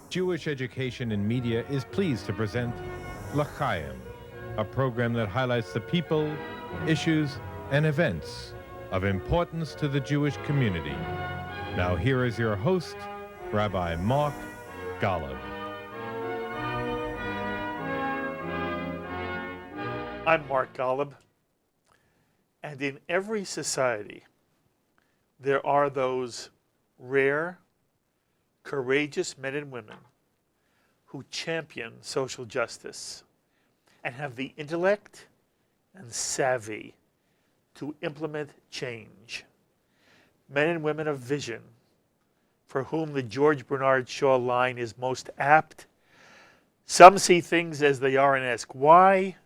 Jewish Education in Media is pleased to present L'Chaim, a program that highlights the people, issues, and events of importance to the Jewish community. Now here is your host, Rabbi Mark Golub. I'm Mark Golub, and in every society, there are those rare, courageous men and women who champion social justice and have the intellect and savvy to implement change. Men and women of vision, for whom the George Bernard Shaw line is most apt. Some see things as they are and ask why.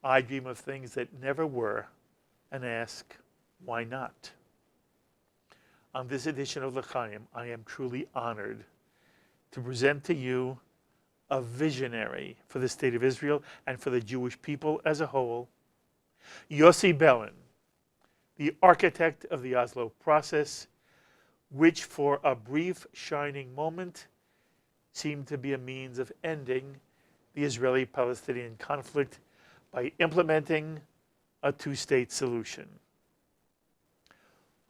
I dream of things that never were and ask, why not? On this edition of L'Chaim, I am truly honored to present to you a visionary for the State of Israel and for the Jewish people as a whole, Yossi Beilin, the architect of the Oslo process, which for a brief shining moment seemed to be a means of ending the Israeli-Palestinian conflict by implementing a two-state solution.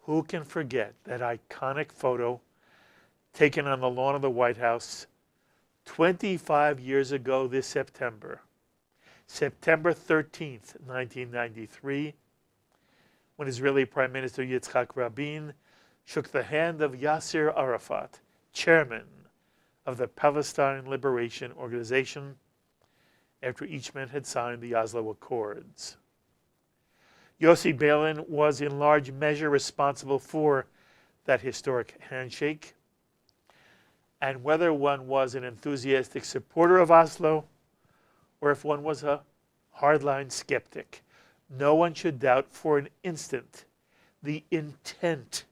Who can forget that iconic photo taken on the lawn of the White House 25 years ago this September, September 13th, 1993, when Israeli Prime Minister Yitzhak Rabin shook the hand of Yasser Arafat, chairman of the Palestine Liberation Organization, after each man had signed the Oslo Accords. Yossi Beilin was in large measure responsible for that historic handshake. And whether one was an enthusiastic supporter of Oslo or if one was a hardline skeptic, no one should doubt for an instant the intent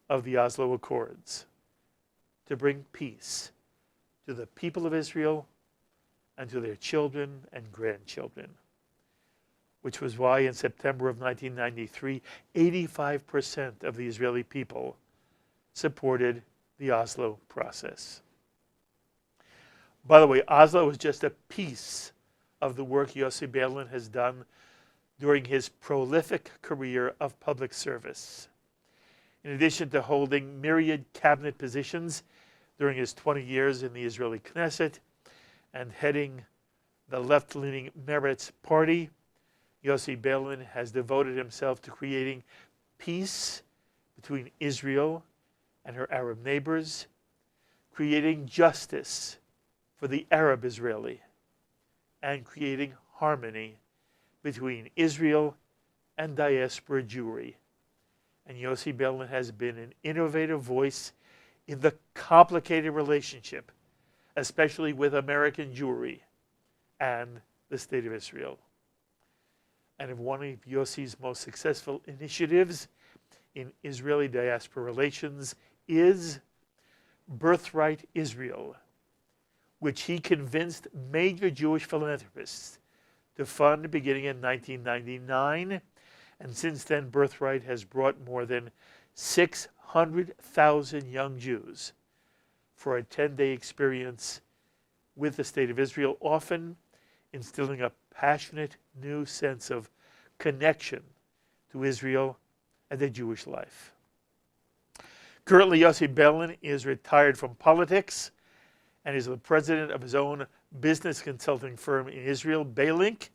of the Oslo Accords to bring peace to the people of Israel and to their children and grandchildren, which was why in September of 1993, 85% of the Israeli people supported the Oslo process. By the way, Oslo was just a piece of the work Yossi Beilin has done during his prolific career of public service. In addition to holding myriad cabinet positions during his 20 years in the Israeli Knesset and heading the left-leaning Meretz party, Yossi Beilin has devoted himself to creating peace between Israel and her Arab neighbors, creating justice for the Arab Israeli, and creating harmony between Israel and diaspora Jewry. And Yossi Beilin has been an innovative voice in the complicated relationship, especially with American Jewry and the State of Israel. And if one of Yossi's most successful initiatives in Israeli diaspora relations is Birthright Israel, which he convinced major Jewish philanthropists to fund beginning in 1999. And since then, Birthright has brought more than 600,000 young Jews for a 10-day experience with the State of Israel, often instilling a passionate new sense of connection to Israel and the Jewish life. Currently, Yossi Beilin is retired from politics and is the president of his own business consulting firm in Israel, Beilink,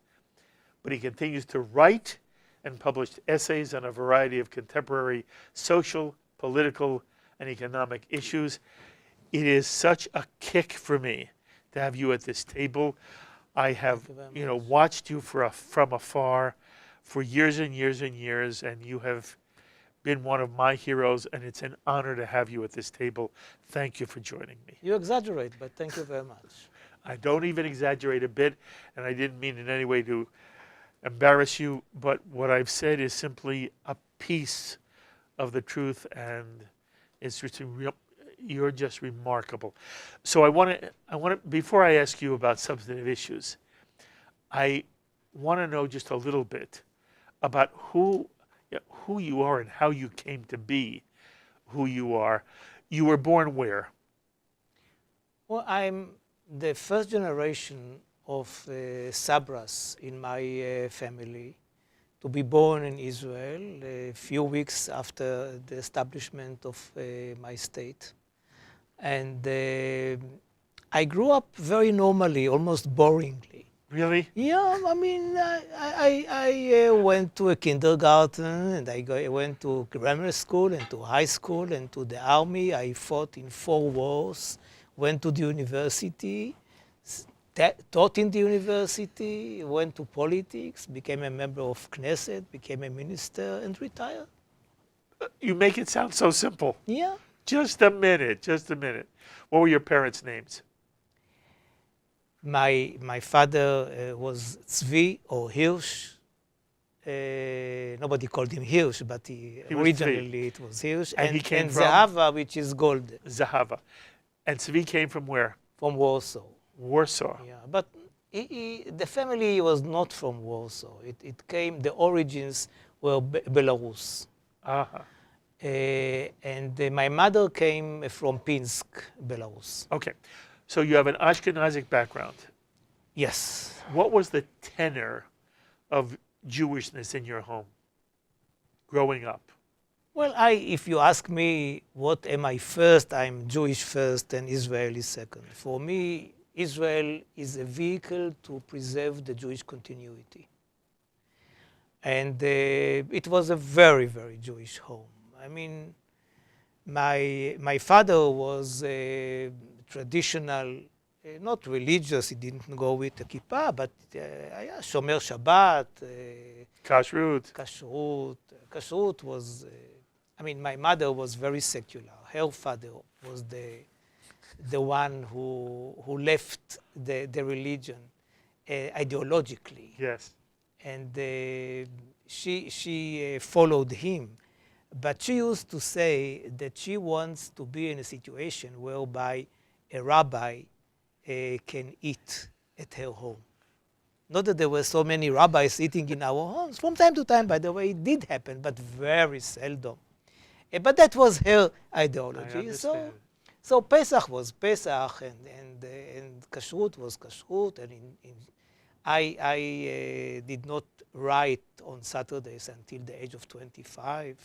but he continues to write and publish essays on a variety of contemporary social, political, and economic issues. It is such a kick for me to have you at this table. I have, watched you from afar for years and years and years, and you have been one of my heroes, and it's an honor to have you at this table. Thank you for joining me. You exaggerate, but thank you very much. I don't even exaggerate a bit, and I didn't mean in any way to embarrass you, but what I've said is simply a piece of the truth, and it's just you're just remarkable. So I want to before I ask you about substantive issues, I want to know just a little bit about who you are and how you came to be who you are. You were born where? Well, I'm the first generation of Sabras in my family to be born in Israel a few weeks after the establishment of my state. And I grew up very normally, almost boringly. Really? Yeah, I mean, I went to a kindergarten, and I went to grammar school and to high school and to the army. I fought in 4 wars, went to the university, taught in the university, went to politics, became a member of Knesset, became a minister, and retired. You make it sound so simple. Yeah. Just a minute, just a minute. What were your parents' names? My father was Tzvi or Hirsch. Nobody called him Hirsch, but was originally it was Hirsch. And he came from? Zahava, which is gold, Zahava. And Tzvi came from where? from Warsaw. Warsaw. Yeah, but the family was not from Warsaw. It came, the origins were Belarus. Uh-huh. And my mother came from Pinsk, Belarus. Okay. So you have an Ashkenazic background. Yes. What was the tenor of Jewishness in your home growing up? Well, if you ask me what am I first, I'm Jewish first and Israeli second. For me, Israel is a vehicle to preserve the Jewish continuity. And it was a very, very Jewish home. I mean, my father was traditional, not religious, he didn't go with a kippah, but Shomer Shabbat, Kashrut. kashrut. Kashrut was, I mean, my mother was very secular. Her father was the one who left the religion ideologically. Yes. And she followed him. But she used to say that she wants to be in a situation whereby a rabbi can eat at her home. Not that there were so many rabbis eating in our homes. From time to time, by the way, it did happen, but very seldom. But that was her ideology. So Pesach was Pesach, and Kashrut was Kashrut. And I did not write on Saturdays until the age of 25.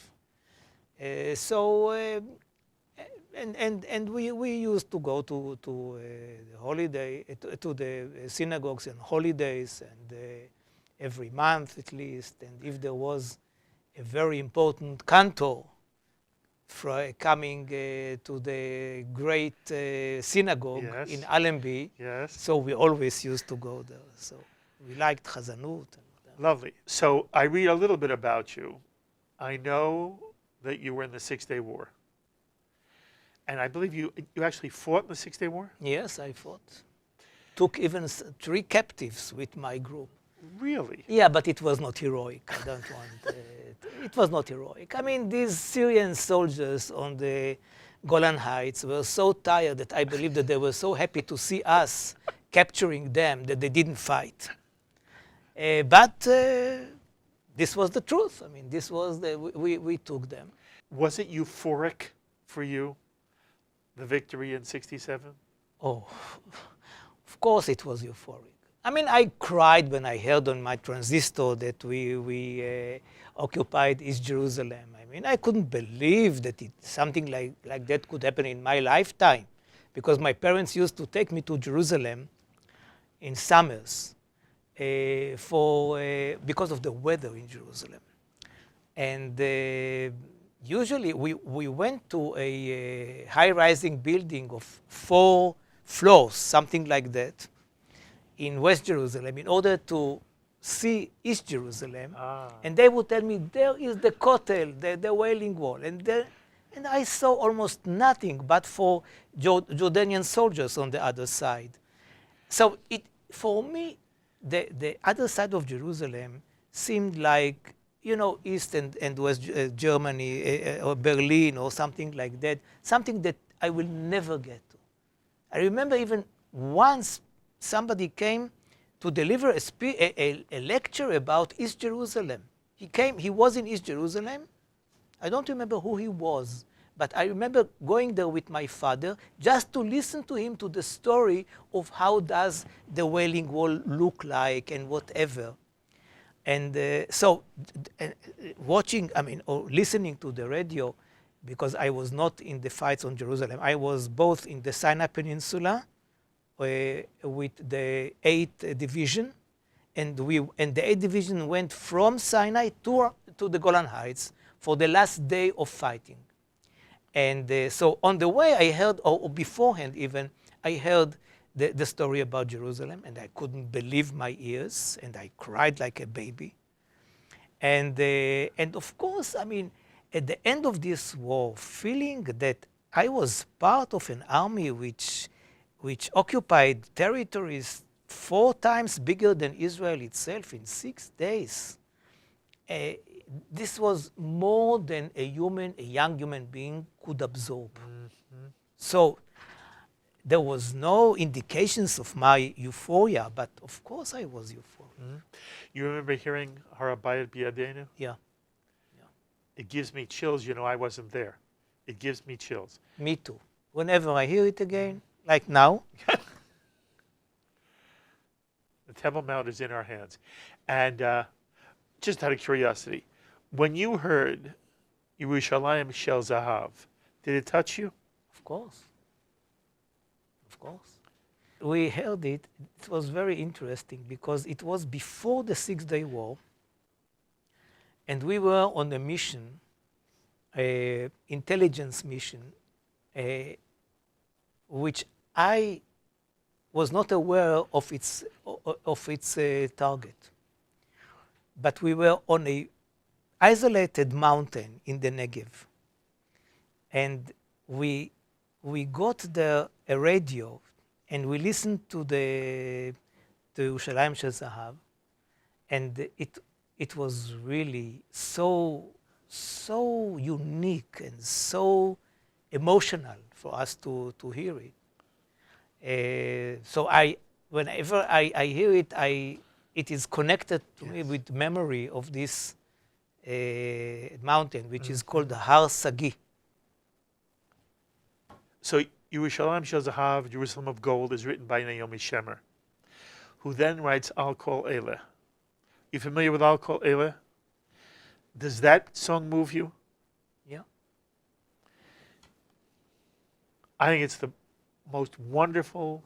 And we used to go to the synagogues on holidays, and every month at least. And if there was a very important cantor coming to the great synagogue Yes. in Allenby, Yes. so we always used to go there. So we liked Chazanut. Lovely. So I read a little bit about you. I know that you were in the Six-Day War. And I believe you actually fought in the Six-Day War? Yes, I fought. Took even 3 captives with my group. Really? Yeah, but it was not heroic. I don't want it was not heroic. I mean, these Syrian soldiers on the Golan Heights were so tired that I believe that they were so happy to see us capturing them that they didn't fight. But this was the truth. I mean, this was we took them. Was it euphoric for you, the victory in 67? Oh, of course it was euphoric. I mean, I cried when I heard on my transistor that we occupied East Jerusalem. I mean, I couldn't believe that something like that could happen in my lifetime, because my parents used to take me to Jerusalem in summers because of the weather in Jerusalem. And usually we went to a high-rising building of 4 floors, something like that, in West Jerusalem in order to see East Jerusalem. And they would tell me, there is the Kotel, the Wailing Wall. And I saw almost nothing but for Jordanian soldiers on the other side. So for me, the other side of Jerusalem seemed like, you know, East and West Germany or Berlin or something like that, something that I will never get to. I remember even once somebody came to deliver a lecture about East Jerusalem. He was in East Jerusalem. I don't remember who he was, But I remember going there with my father just to listen to him to the story of how does the Wailing Wall look like and whatever. And watching, or listening to the radio, because I was not in the fights on Jerusalem. I was both in the Sinai Peninsula with the 8th Division, and the 8th Division went from Sinai to the Golan Heights for the last day of fighting. And so on the way I heard, or beforehand even, I heard the story about Jerusalem, and I couldn't believe my ears, and I cried like a baby. And of course, at the end of this war, feeling that I was part of an army which occupied territories 4 times bigger than Israel itself in 6 days. This was more than a young human being could absorb. Mm-hmm. So there was no indications of my euphoria, but of course I was euphoric. Mm-hmm. You remember hearing Harabayit Biyadenu? Yeah. It gives me chills. I wasn't there. It gives me chills. Me too. Whenever I hear it again, like now. The Temple Mount is in our hands. And just out of curiosity, when you heard Yerushalayim Shel Zahav, did it touch you? Of course. Of course. We heard it. It was very interesting because it was before the 6-day war, and we were on a mission, an intelligence mission, which I was not aware of its target. But we were on a isolated mountain in the Negev, and we got there a radio, and we listened to Yerushalayim Shel Zahav, and it was really so unique and so emotional for us to hear it. So whenever I hear it, it is connected to me with memory of this mountain, which is called the Har Sagi. So Yerushalayim Shel Zahav, Jerusalem of Gold, is written by Naomi Shemer, who then writes Al Kol Eleh. You familiar with Al Kol Eleh? Does that song move you? Yeah. I think it's the most wonderful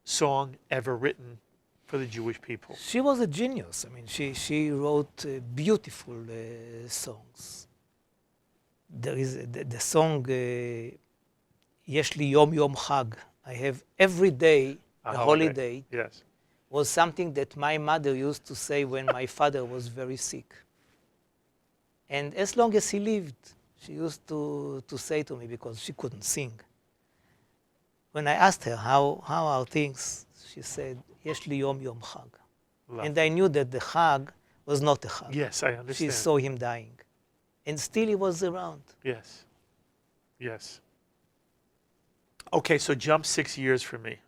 song ever written for the Jewish people. She was a genius. She wrote beautiful songs. There is the song Yesh Li Yom Yom Chag. I have every day a holiday. Yes. Was something that my mother used to say when my father was very sick. And as long as he lived, she used to say to me, because she couldn't sing. When I asked her, how are things? She said, Yesh Li Yom Yom Chag. Love. And I knew that the Chag was not a Chag. Yes, I understand. She saw him dying. And still he was around. Yes. Yes. Okay, so jump 6 years for me.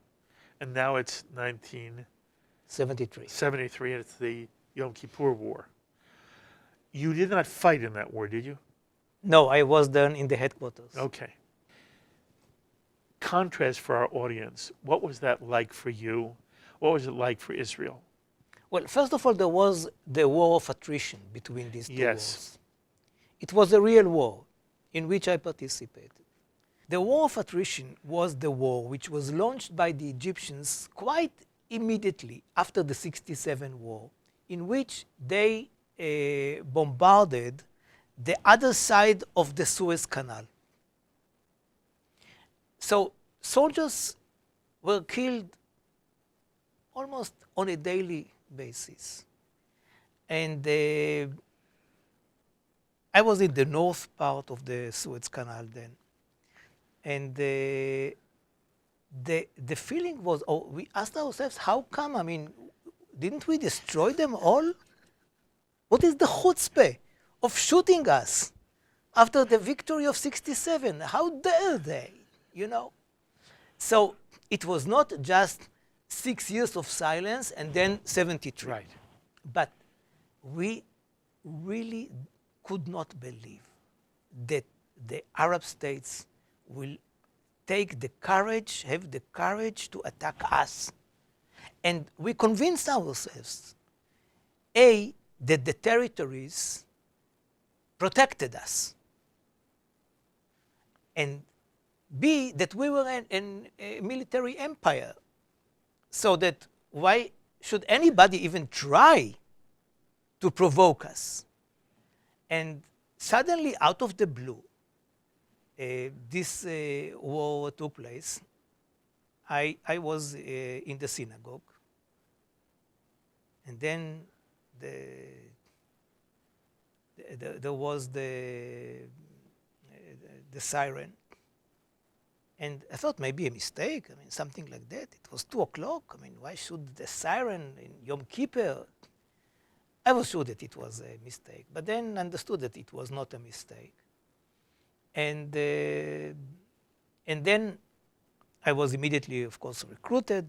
And now it's 1973. 73, and it's the Yom Kippur War. You did not fight in that war, did you? No, I was there in the headquarters. Okay. Contrast for our audience. What was that like for you? What was it like for Israel? Well, first of all, there was the war of attrition between these two wars. It was a real war in which I participated. The war of attrition was the war which was launched by the Egyptians quite immediately after the 67 war, in which they bombarded the other side of the Suez Canal. So soldiers were killed almost on a daily basis. And I was in the north part of the Suez Canal then. And the feeling was, we asked ourselves, how come? Didn't we destroy them all? What is the chutzpah of shooting us after the victory of 67? How dare they? So it was not just 6 years of silence and then 73. Right. But we really could not believe that the Arab states will have the courage to attack us. And we convinced ourselves, A, that the territories protected us, and B, that we were a military empire, so that why should anybody even try to provoke us? And suddenly, out of the blue, this war took place. I was in the synagogue, and then there was the siren, and I thought maybe a mistake. I mean, something like that. It was 2 o'clock. I mean, why should the siren in Yom Kippur? I was sure that it was a mistake, but then understood that it was not a mistake. And then I was immediately, of course, recruited.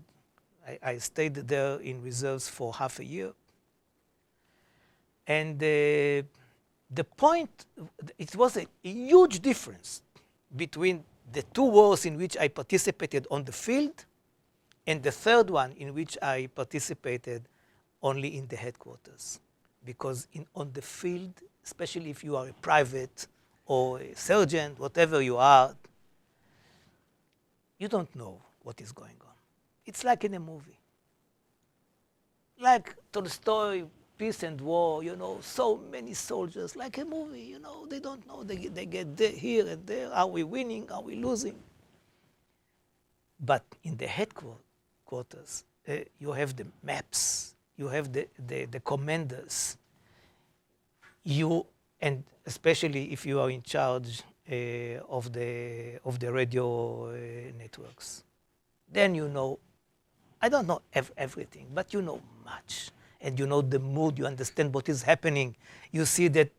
I stayed there in reserves for half a year. And the point, it was a huge difference between the 2 wars in which I participated on the field and the third one in which I participated only in the headquarters. Because on the field, especially if you are a private or a sergeant, whatever you are, you don't know what is going on. It's like in a movie. Like Tolstoy, Peace and War, so many soldiers, like a movie, they don't know. They get there, here and there. Are we winning? Are we losing? But in the headquarters, you have the maps. You have the commanders. And especially if you are in charge of the radio networks, then I don't know everything, but you know much. And you know the mood, you understand what is happening. You see that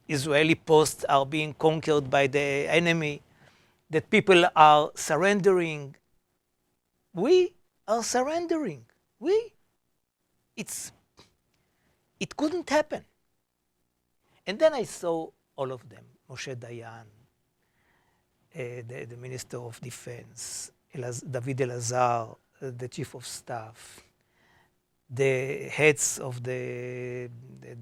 Israeli posts are being conquered by the enemy, that people are surrendering. We are surrendering. It couldn't happen. And then I saw all of them, Moshe Dayan, the Minister of Defense, David Elazar, the Chief of Staff, the heads of the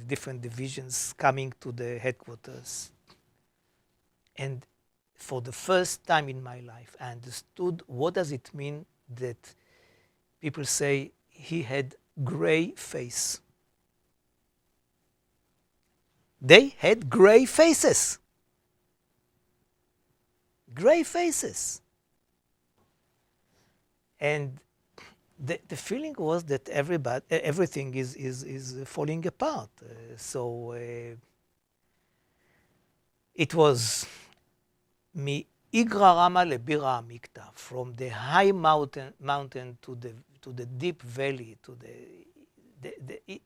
different divisions coming to the headquarters. And for the first time in my life, I understood what does it mean that people say he had gray face. They had gray faces. Gray faces. And the feeling was that everything is falling apart. So it was mi Igra Rama le Bira Amikta, from the high mountain to the deep valley, to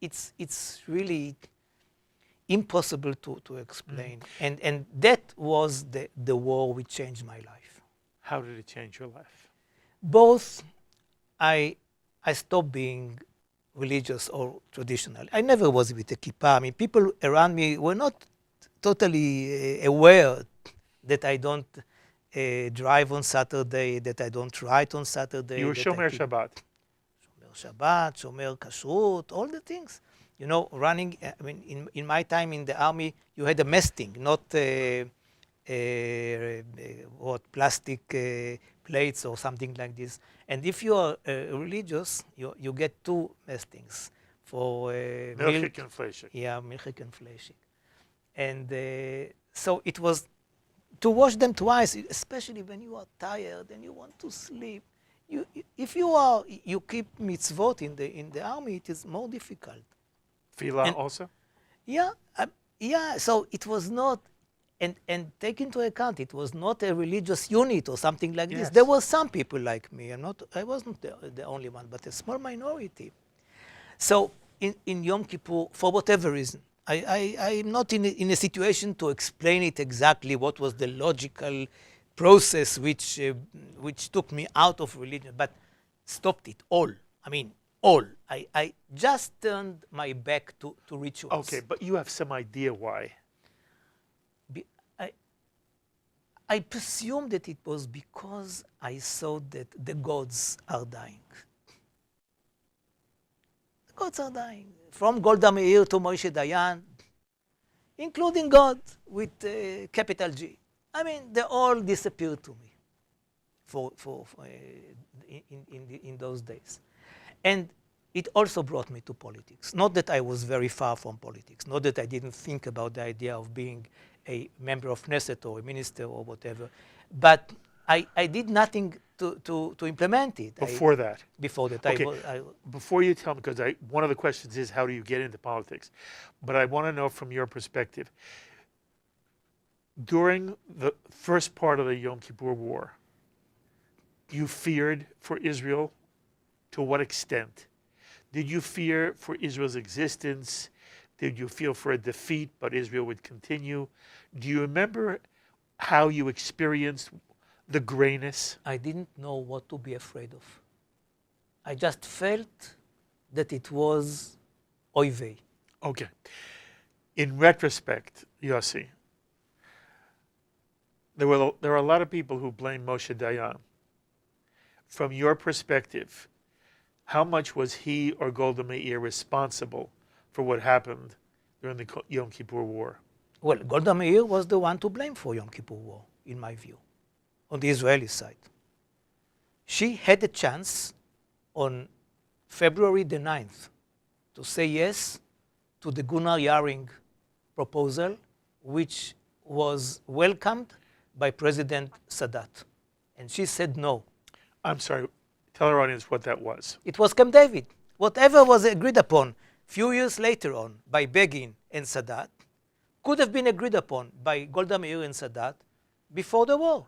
it's really impossible to explain. And that was the war which changed my life. How did it change your life? Both, I stopped being religious or traditional. I never was with a kippah. I mean, people around me were not totally aware that I don't drive on Saturday, that I don't write on Saturday. You were Shomer Shabbat. Shomer Shabbat, Shomer Kashrut, all the things. Running, I mean, in my time in the army, you had a mesting, not plastic plates or something like this. And if you are religious, you get 2 mestings for Milchik and Fleischik. Yeah, Milchik and Fleischik. And so it was to wash them twice, especially when you are tired and you want to sleep. If you keep mitzvot in the army, it is more difficult. Tefillah also? Yeah, so it was not, and take into account, it was not a religious unit or something like this. There were some people like me. I wasn't the only one, but a small minority. So in Yom Kippur, for whatever reason, I'm not in a situation to explain it exactly what was the logical process which took me out of religion, but stopped it all. I mean, all. I just turned my back to rituals. Okay, but you have some idea why. I presume that it was because I saw that the gods are dying. The gods are dying. From Golda Meir to Moshe Dayan, including God with capital G. I mean, they all disappeared to me in those days. And it also brought me to politics. Not that I was very far from politics, not that I didn't think about the idea of being a member of Knesset or a minister or whatever, but I did nothing to implement it. Before that? Before that. Okay. Before you tell me, because one of the questions is how do you get into politics? But I want to know from your perspective, during the first part of the Yom Kippur War, you feared for Israel. To what extent? Did you fear for Israel's existence? Did you feel for a defeat, but Israel would continue? Do you remember how you experienced the grayness? I didn't know what to be afraid of. I just felt that it was oy vey. Okay. In retrospect, Yossi, there are a lot of people who blame Moshe Dayan. From your perspective, how much was he or Golda Meir responsible for what happened during the Yom Kippur War? Well, Golda Meir was the one to blame for Yom Kippur War, in my view, on the Israeli side. She had a chance on February the 9th to say yes to the Gunnar Yaring proposal, which was welcomed by President Sadat. And she said no. I'm sorry, tell our audience what that was. It was Camp David. Whatever was agreed upon few years later on by Begin and Sadat could have been agreed upon by Golda Meir and Sadat before the war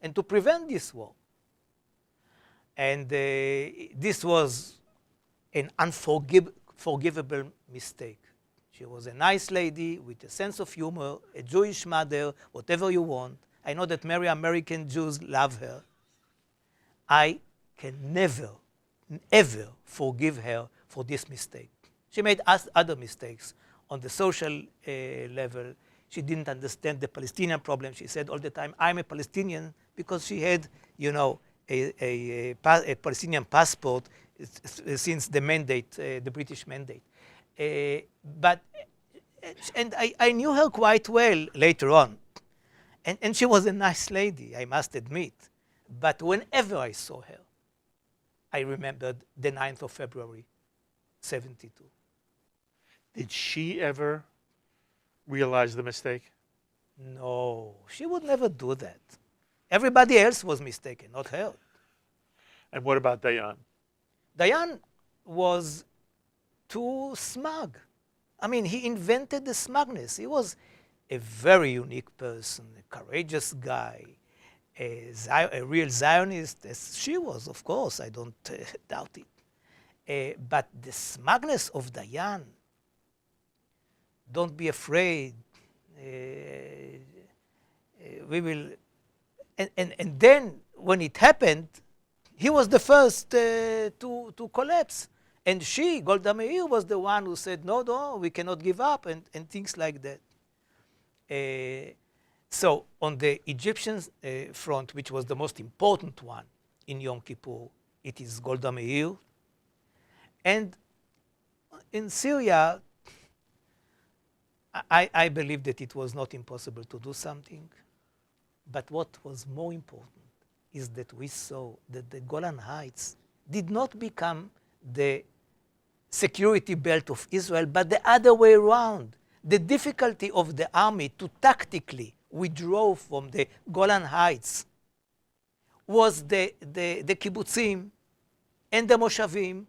and to prevent this war. And this was an unforgivable mistake. She was a nice lady with a sense of humor, a Jewish mother, whatever you want. I know that many American Jews love her. I can never, ever forgive her for this mistake. She made other mistakes on the social level. She didn't understand the Palestinian problem. She said all the time, I'm a Palestinian, because she had, you know, a Palestinian passport since the mandate, the British mandate. And I knew her quite well later on. And she was a nice lady, I must admit. But whenever I saw her, I remembered the 9th of February, 72. Did she ever realize the mistake? No, she would never do that. Everybody else was mistaken, not her. And what about Dayan? Dayan was too smug. I mean, he invented the smugness. He was a very unique person, a courageous guy, a real Zionist, as she was, of course, I don't doubt it. But the smugness of Dayan, don't be afraid, we will, and then when it happened, he was the first to collapse. And she, Golda Meir, was the one who said, no, we cannot give up, and things like that. So on the Egyptian front, which was the most important one in Yom Kippur, it is Golda Meir. And in Syria, I believe that it was not impossible to do something. But what was more important is that we saw that the Golan Heights did not become the security belt of Israel, but the other way around. The difficulty of the army to tactically withdraw from the Golan Heights was the kibbutzim and the moshavim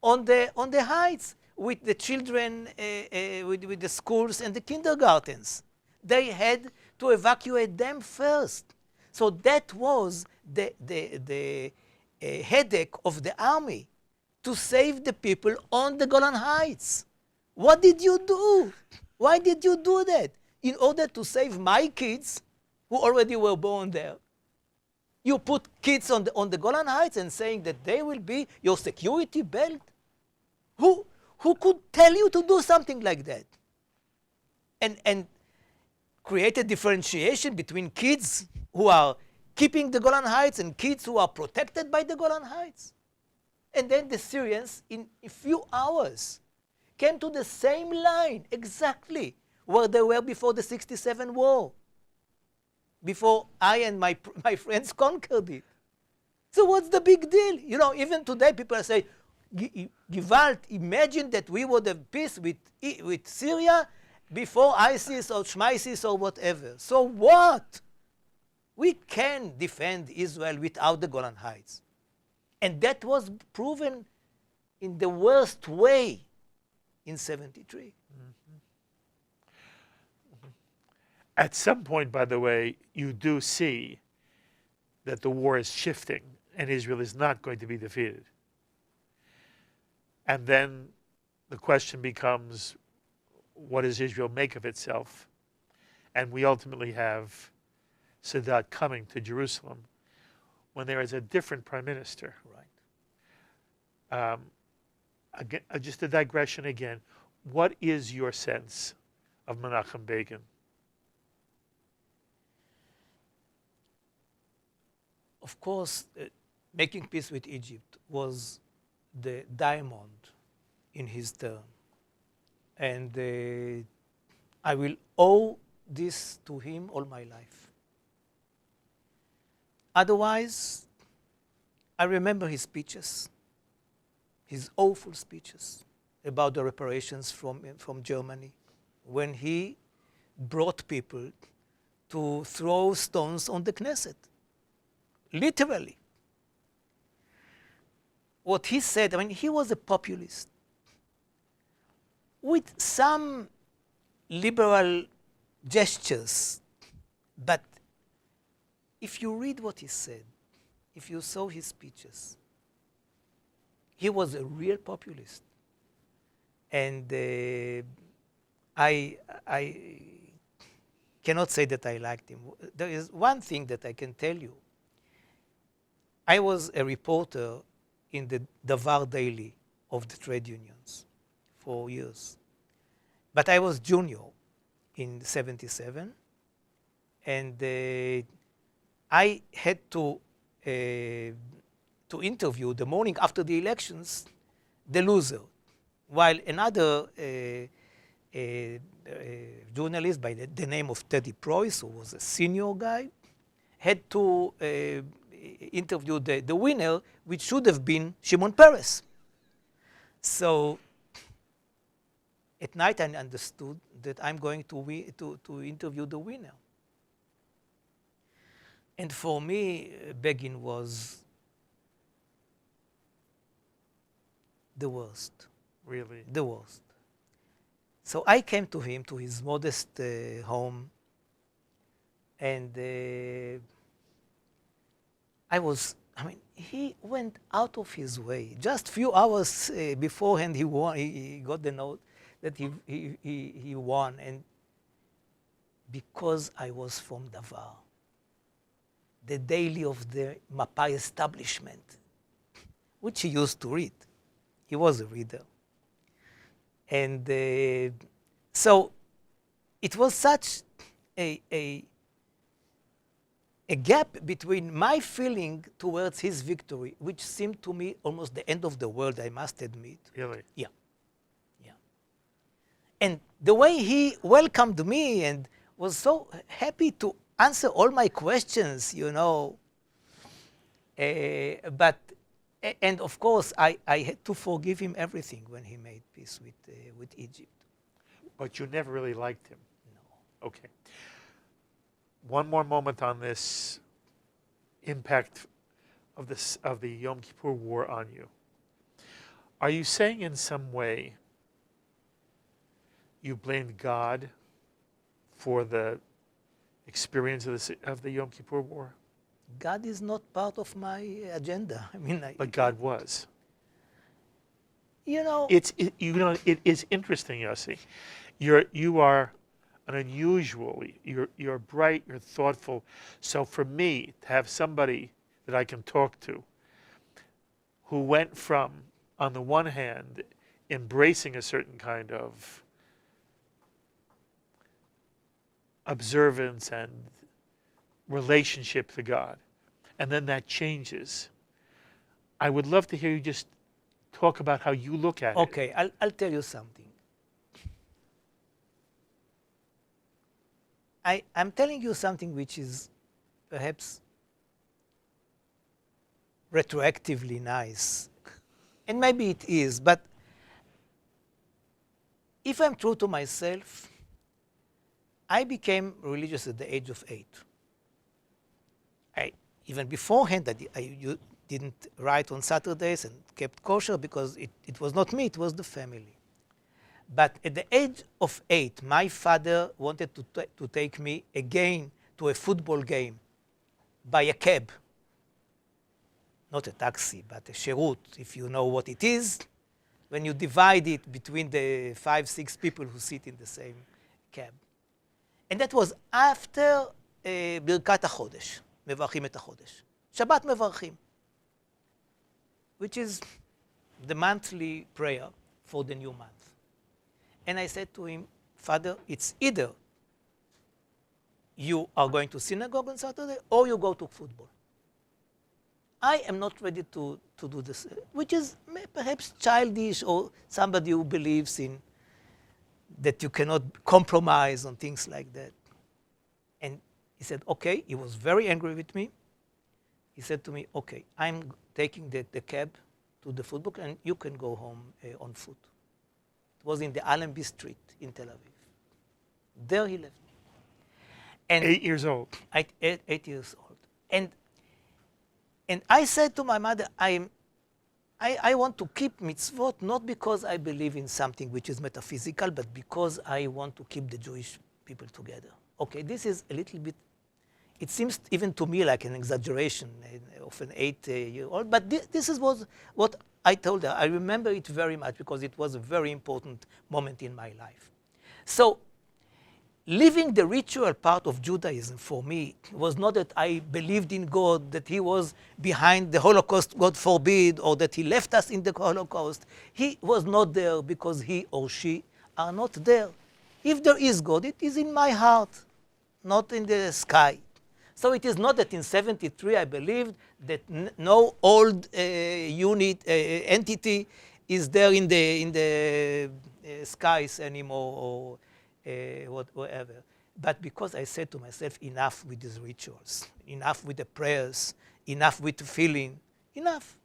on the heights with the children, with the schools and the kindergartens. They had to evacuate them first. So that was the headache of the army, to save the people on the Golan Heights. What did you do? Why did you do that? In order to save my kids, who already were born there. You put kids on the Golan Heights and saying that they will be your security belt? Who could tell you to do something like that? And create a differentiation between kids who are keeping the Golan Heights and kids who are protected by the Golan Heights. And then the Syrians, in a few hours, came to the same line exactly where they were before the 67 war, before I and my friends conquered it. So what's the big deal? You know, even today people say, Gewalt, imagine that we would have peace with Syria before ISIS or Shmaisis or whatever. So what? We can defend Israel without the Golan Heights. And that was proven in the worst way in 73. Mm-hmm. Mm-hmm. At some point, by the way, you do see that the war is shifting and Israel is not going to be defeated. And then the question becomes, what does Israel make of itself? And we ultimately have Sadat coming to Jerusalem when there is a different prime minister. Right. Again, just a digression again. What is your sense of Menachem Begin? Of course, making peace with Egypt was the diamond in his term. And I will owe this to him all my life. Otherwise, I remember his speeches, his awful speeches about the reparations from Germany, when he brought people to throw stones on the Knesset, literally. What he said, I mean, he was a populist with some liberal gestures, but if you read what he said, if you saw his speeches, he was a real populist. And I cannot say that I liked him. There is one thing that I can tell you. I was a reporter in the Davar Daily of the trade unions for years. But I was junior in 77, and I had to interview the morning after the elections the loser, while another journalist by the name of Teddy Preuss, who was a senior guy, had to interview the winner, which should have been Shimon Peres. So at night I understood that I'm going to interview the winner. And for me, Begin was the worst. Really? The worst. So I came to him, to his modest home, and he went out of his way. Just few hours beforehand, he got the note that he won, and because I was from Davar, the daily of the Mapai establishment, which he used to read. He was a reader. And so it was such a gap between my feeling towards his victory, which seemed to me almost the end of the world, I must admit. Really? Yeah. Yeah. And the way he welcomed me and was so happy to answer all my questions, you know. And of course, I had to forgive him everything when he made peace with Egypt. But you never really liked him? No. Okay. One more moment on this impact of the Yom Kippur War on you. Are you saying in some way you blamed God for the experience of the Yom Kippur War? God is not part of my agenda. I mean, but God was. You know, it is interesting, Yossi. You are an unusually, you're bright, you're thoughtful. So for me to have somebody that I can talk to who went from, on the one hand, embracing a certain kind of observance and relationship to God, and then that changes. I would love to hear you just talk about how you look at it. Okay, I'll tell you something. I'm telling you something which is perhaps retroactively nice. And maybe it is, but if I'm true to myself, I became religious at the age of 8. Even beforehand, you didn't write on Saturdays and kept kosher because it was not me, it was the family. But at the age of 8, my father wanted to take me again to a football game by a cab. Not a taxi, but a sherut, if you know what it is, when you divide it between the 5-6 people who sit in the same cab. And that was after ברכת החודש, מברכים את החודש. שבת מברכים, which is the monthly prayer for the new month. And I said to him, Father, it's either you are going to synagogue on Saturday or you go to football. I am not ready to do this, which is perhaps childish, or somebody who believes in that you cannot compromise on things like that. And he said, okay. He was very angry with me. He said to me, okay, I'm taking the cab to the football and you can go home on foot. It was in the Allenby Street in Tel Aviv. There he left me. And 8 years old. 8 years old. And I said to my mother, I want to keep mitzvot not because I believe in something which is metaphysical, but because I want to keep the Jewish people together. Okay, this is a little bit, it seems even to me like an exaggeration of an 8-year-old, but this is what I told her. I remember it very much because it was a very important moment in my life. So living the ritual part of Judaism for me was not that I believed in God, that he was behind the Holocaust, God forbid, or that he left us in the Holocaust. He was not there because he or she are not there. If there is God, it is in my heart, not in the sky. So it is not that in 73 I believed that no old entity is there in the skies anymore, or whatever. But because I said to myself, enough with these rituals, enough with the prayers, enough with the feeling, enough.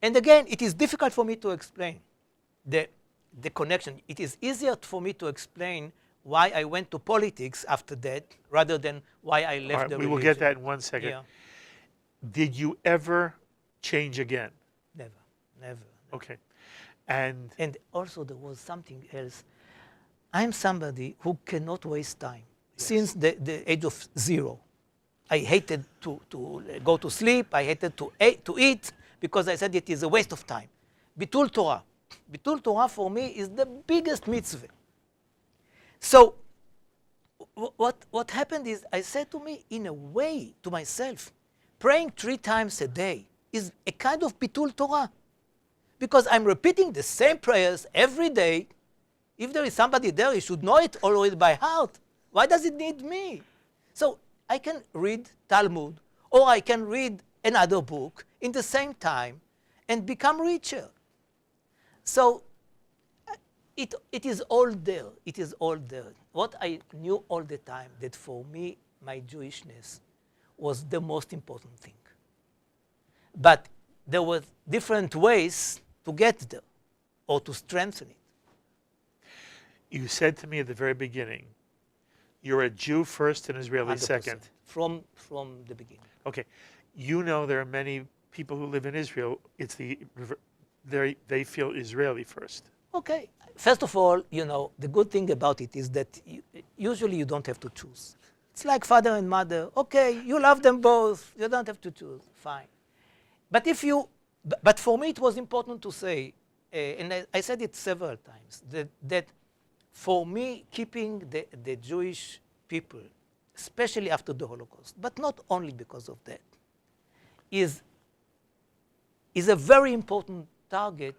And again, it is difficult for me to explain the connection. It is easier for me to explain why I went to politics after that rather than why I left the religion. We will get that in 1 second. Yeah. Did you ever change again? Never. Okay. And also there was something else. I'm somebody who cannot waste time. Yes. Since the age of 0. I hated to go to sleep. I hated to eat because I said it is a waste of time. Bitul Torah. Bitul Torah for me is the biggest mitzvah. So what happened is I said to me, in a way, to myself, praying 3 times a day is a kind of Bitul Torah. Because I'm repeating the same prayers every day. If there is somebody there, he should know it already by heart. Why does it need me? So I can read Talmud, or I can read another book in the same time and become richer. So it is all there. It is all there. What I knew all the time, that for me, my Jewishness was the most important thing. But there were different ways to get there or to strengthen it. You said to me at the very beginning, you're a Jew first and Israeli 100%. Second. From the beginning. Okay. You know there are many people who live in Israel. They feel Israeli first. Okay. First of all, the good thing about it is that usually you don't have to choose. It's like father and mother. Okay, you love them both. You don't have to choose. Fine. But for me it was important to say, and I said it several times, that for me keeping the Jewish people, especially after the Holocaust, but not only because of that, is a very important target,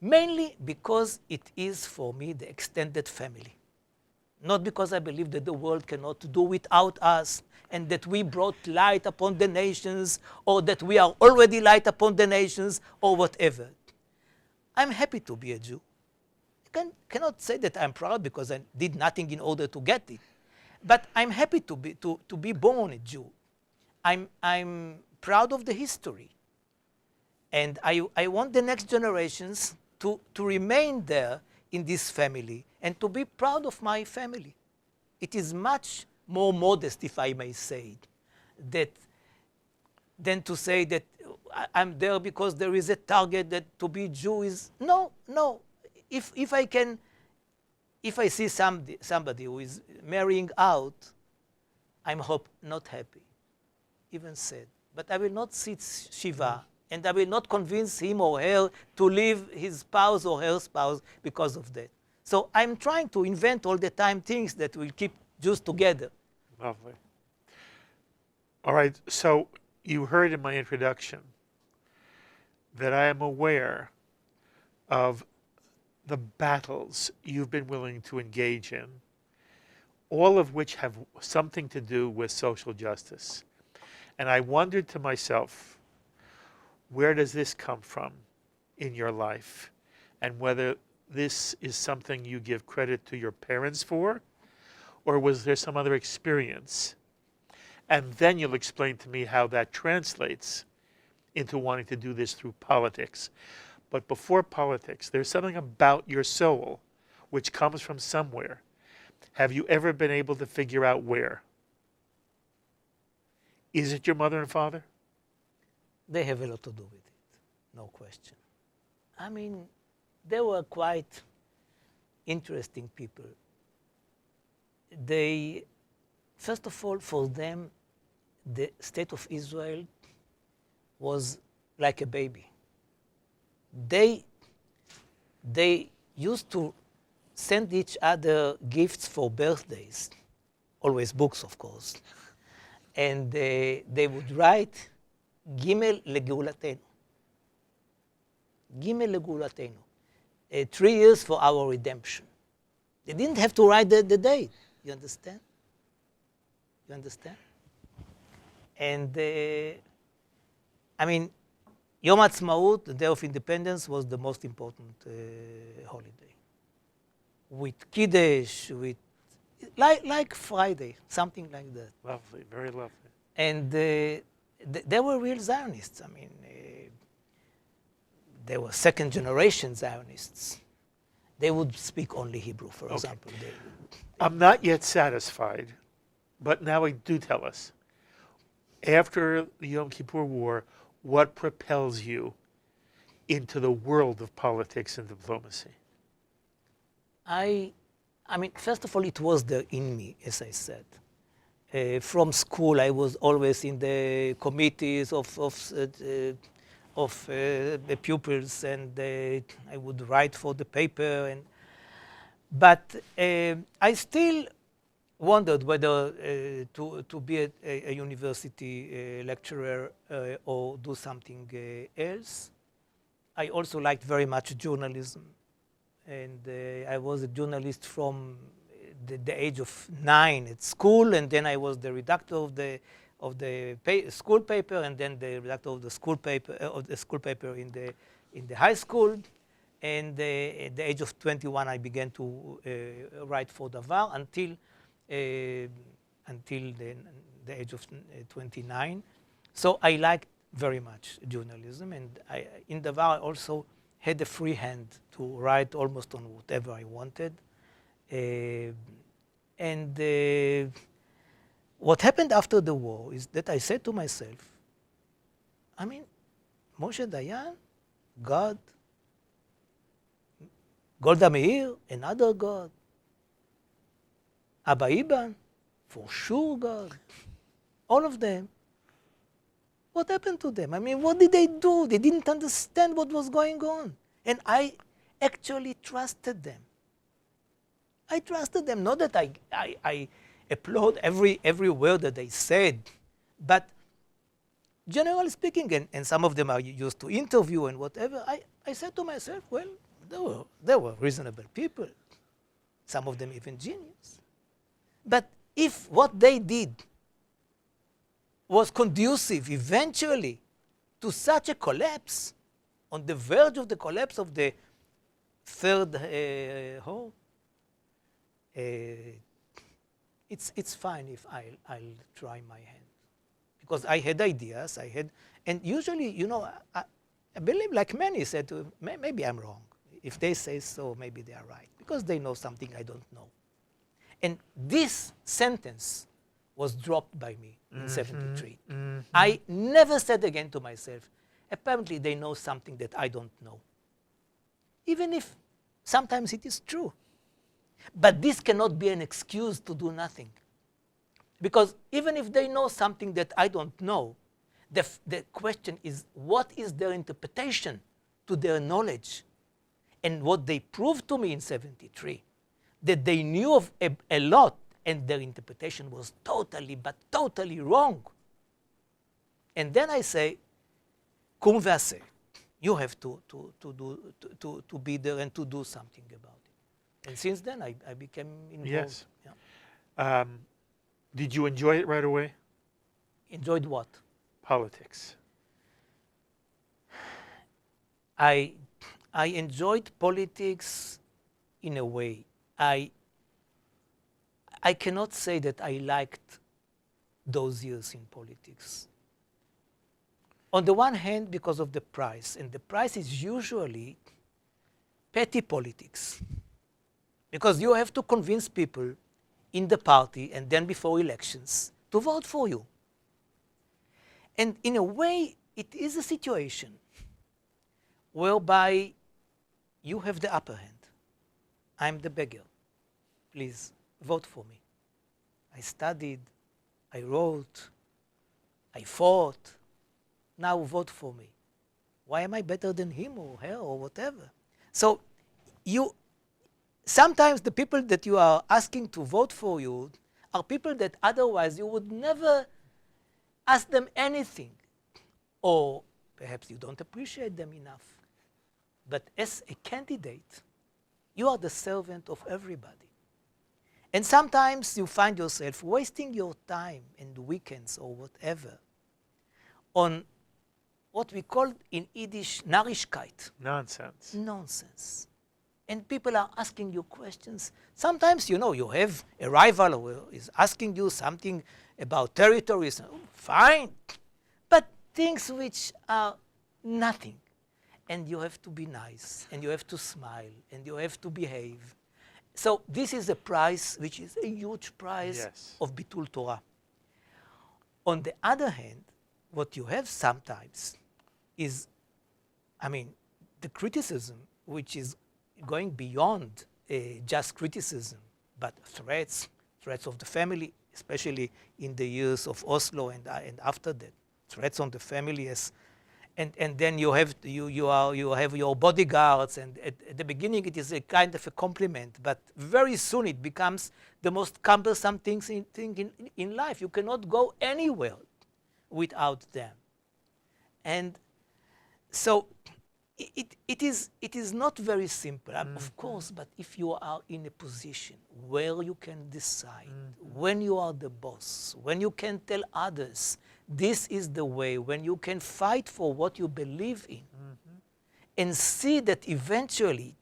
mainly because it is for me the extended family. not because I believe that the world cannot do without us and that we brought light upon the nations or that we are already light upon the nations or whatever. I'm happy to be a Jew. I cannot say that I'm proud because I did nothing in order to get it. But I'm happy to be born a Jew. I'm proud of the history. And I want the next generations to remain there in this family and to be proud of my family. It is much more modest, if I may say, than to say that I'm there because there is a target that to be Jew is, no. If I see somebody who is marrying out, I'm not happy, even sad. But I will not sit Shiva, and I will not convince him or her to leave his spouse or her spouse because of that. So I'm trying to invent all the time things that will keep Jews together. Lovely. All right, so you heard in my introduction that I am aware of the battles you've been willing to engage in, all of which have something to do with social justice. And I wondered to myself, where does this come from in your life? And whether this is something you give credit to your parents for, or was there some other experience? And then you'll explain to me how that translates into wanting to do this through politics. But before politics, there's something about your soul which comes from somewhere. Have you ever been able to figure out where? Is it your mother and father? They have a lot to do with it, no question. I mean, they were quite interesting people. They, first of all, for them, the state of Israel was like a baby. They used to send each other gifts for birthdays, always books, of course. And they would write, Gimel Legulatenu. Gimel Legulatenu. 3 years for our redemption. They didn't have to write the date. You understand? You understand? And I mean, Yom Ha'atzmaut, the Day of Independence, was the most important holiday. With Kiddush, with like Friday, something like that. Lovely, very lovely. And they were real Zionists. I mean, they were second-generation Zionists. They would speak only Hebrew, for example. I'm not yet satisfied, but now do tell us. After the Yom Kippur War, what propels you into the world of politics and diplomacy? I mean, first of all, it was there in me, as I said. From school, I was always in the committees of the pupils, and I would write for the paper. But I still wondered whether to be a university lecturer or do something else. I also liked very much journalism. And I was a journalist from the age of 9 at school, and then I was the redactor of the school paper, and then the redactor of the school paper in the high school. And at the age of 21, I began to write for Davar until the age of 29. So I liked very much journalism, and in Davar I also had a free hand to write almost on whatever I wanted. What happened after the war is that I said to myself, I mean, Moshe Dayan, God, Golda Meir, another God, Abba Iban, for sure God, all of them. What happened to them? I mean, what did they do? They didn't understand what was going on. And I actually trusted them. I trusted them, not that I applaud every word that they said, but generally speaking, and some of them are used to interview and whatever, I said to myself, well, they were reasonable people. Some of them even genius. But if what they did was conducive eventually to such a collapse, on the verge of the collapse of the third home, it's fine if I'll try my hand. Because I had ideas, and usually, I believe, like many said, maybe I'm wrong. If they say so, maybe they are right, because they know something I don't know. And this sentence was dropped by me in 73. I never said again to myself, apparently they know something that I don't know. Even if sometimes it is true. But this cannot be an excuse to do nothing. Because even if they know something that I don't know, the question is, what is their interpretation to their knowledge? And what they proved to me in 73, that they knew of a lot, and their interpretation was totally, but totally wrong. And then I say, kum v'aseh. You have to be there and to do something about it. And since then, I became involved. Yes. Yeah. Did you enjoy it right away? Enjoyed what? Politics. I enjoyed politics in a way. I cannot say that I liked those years in politics. On the one hand, because of the price, and the price is usually petty politics. Because you have to convince people in the party and then before elections to vote for you. And in a way, it is a situation whereby you have the upper hand. I'm the beggar. Please vote for me. I studied, I wrote, I fought. Now vote for me. Why am I better than him or her or whatever? So sometimes the people that you are asking to vote for you are people that otherwise you would never ask them anything. Or perhaps you don't appreciate them enough. But as a candidate, you are the servant of everybody. And sometimes you find yourself wasting your time and weekends or whatever on what we call in Yiddish Narishkeit. Nonsense. Nonsense. And people are asking you questions. Sometimes, you have a rival who is asking you something about territories. Fine. But things which are nothing. And you have to be nice, and you have to smile, and you have to behave. So this is a price which is a huge price of Bitul Torah. On the other hand, what you have sometimes is, the criticism, which is going beyond just criticism, but threats of the family, especially in the years of Oslo and after that, threats on the family and then you have your bodyguards, and at the beginning it is a kind of a compliment, but very soon it becomes the most cumbersome thing in life. You cannot go anywhere without them. And so it is not very simple, of course, but if you are in a position where you can decide, when you are the boss, when you can tell others, this is the way, when you can fight for what you believe in, and see that eventually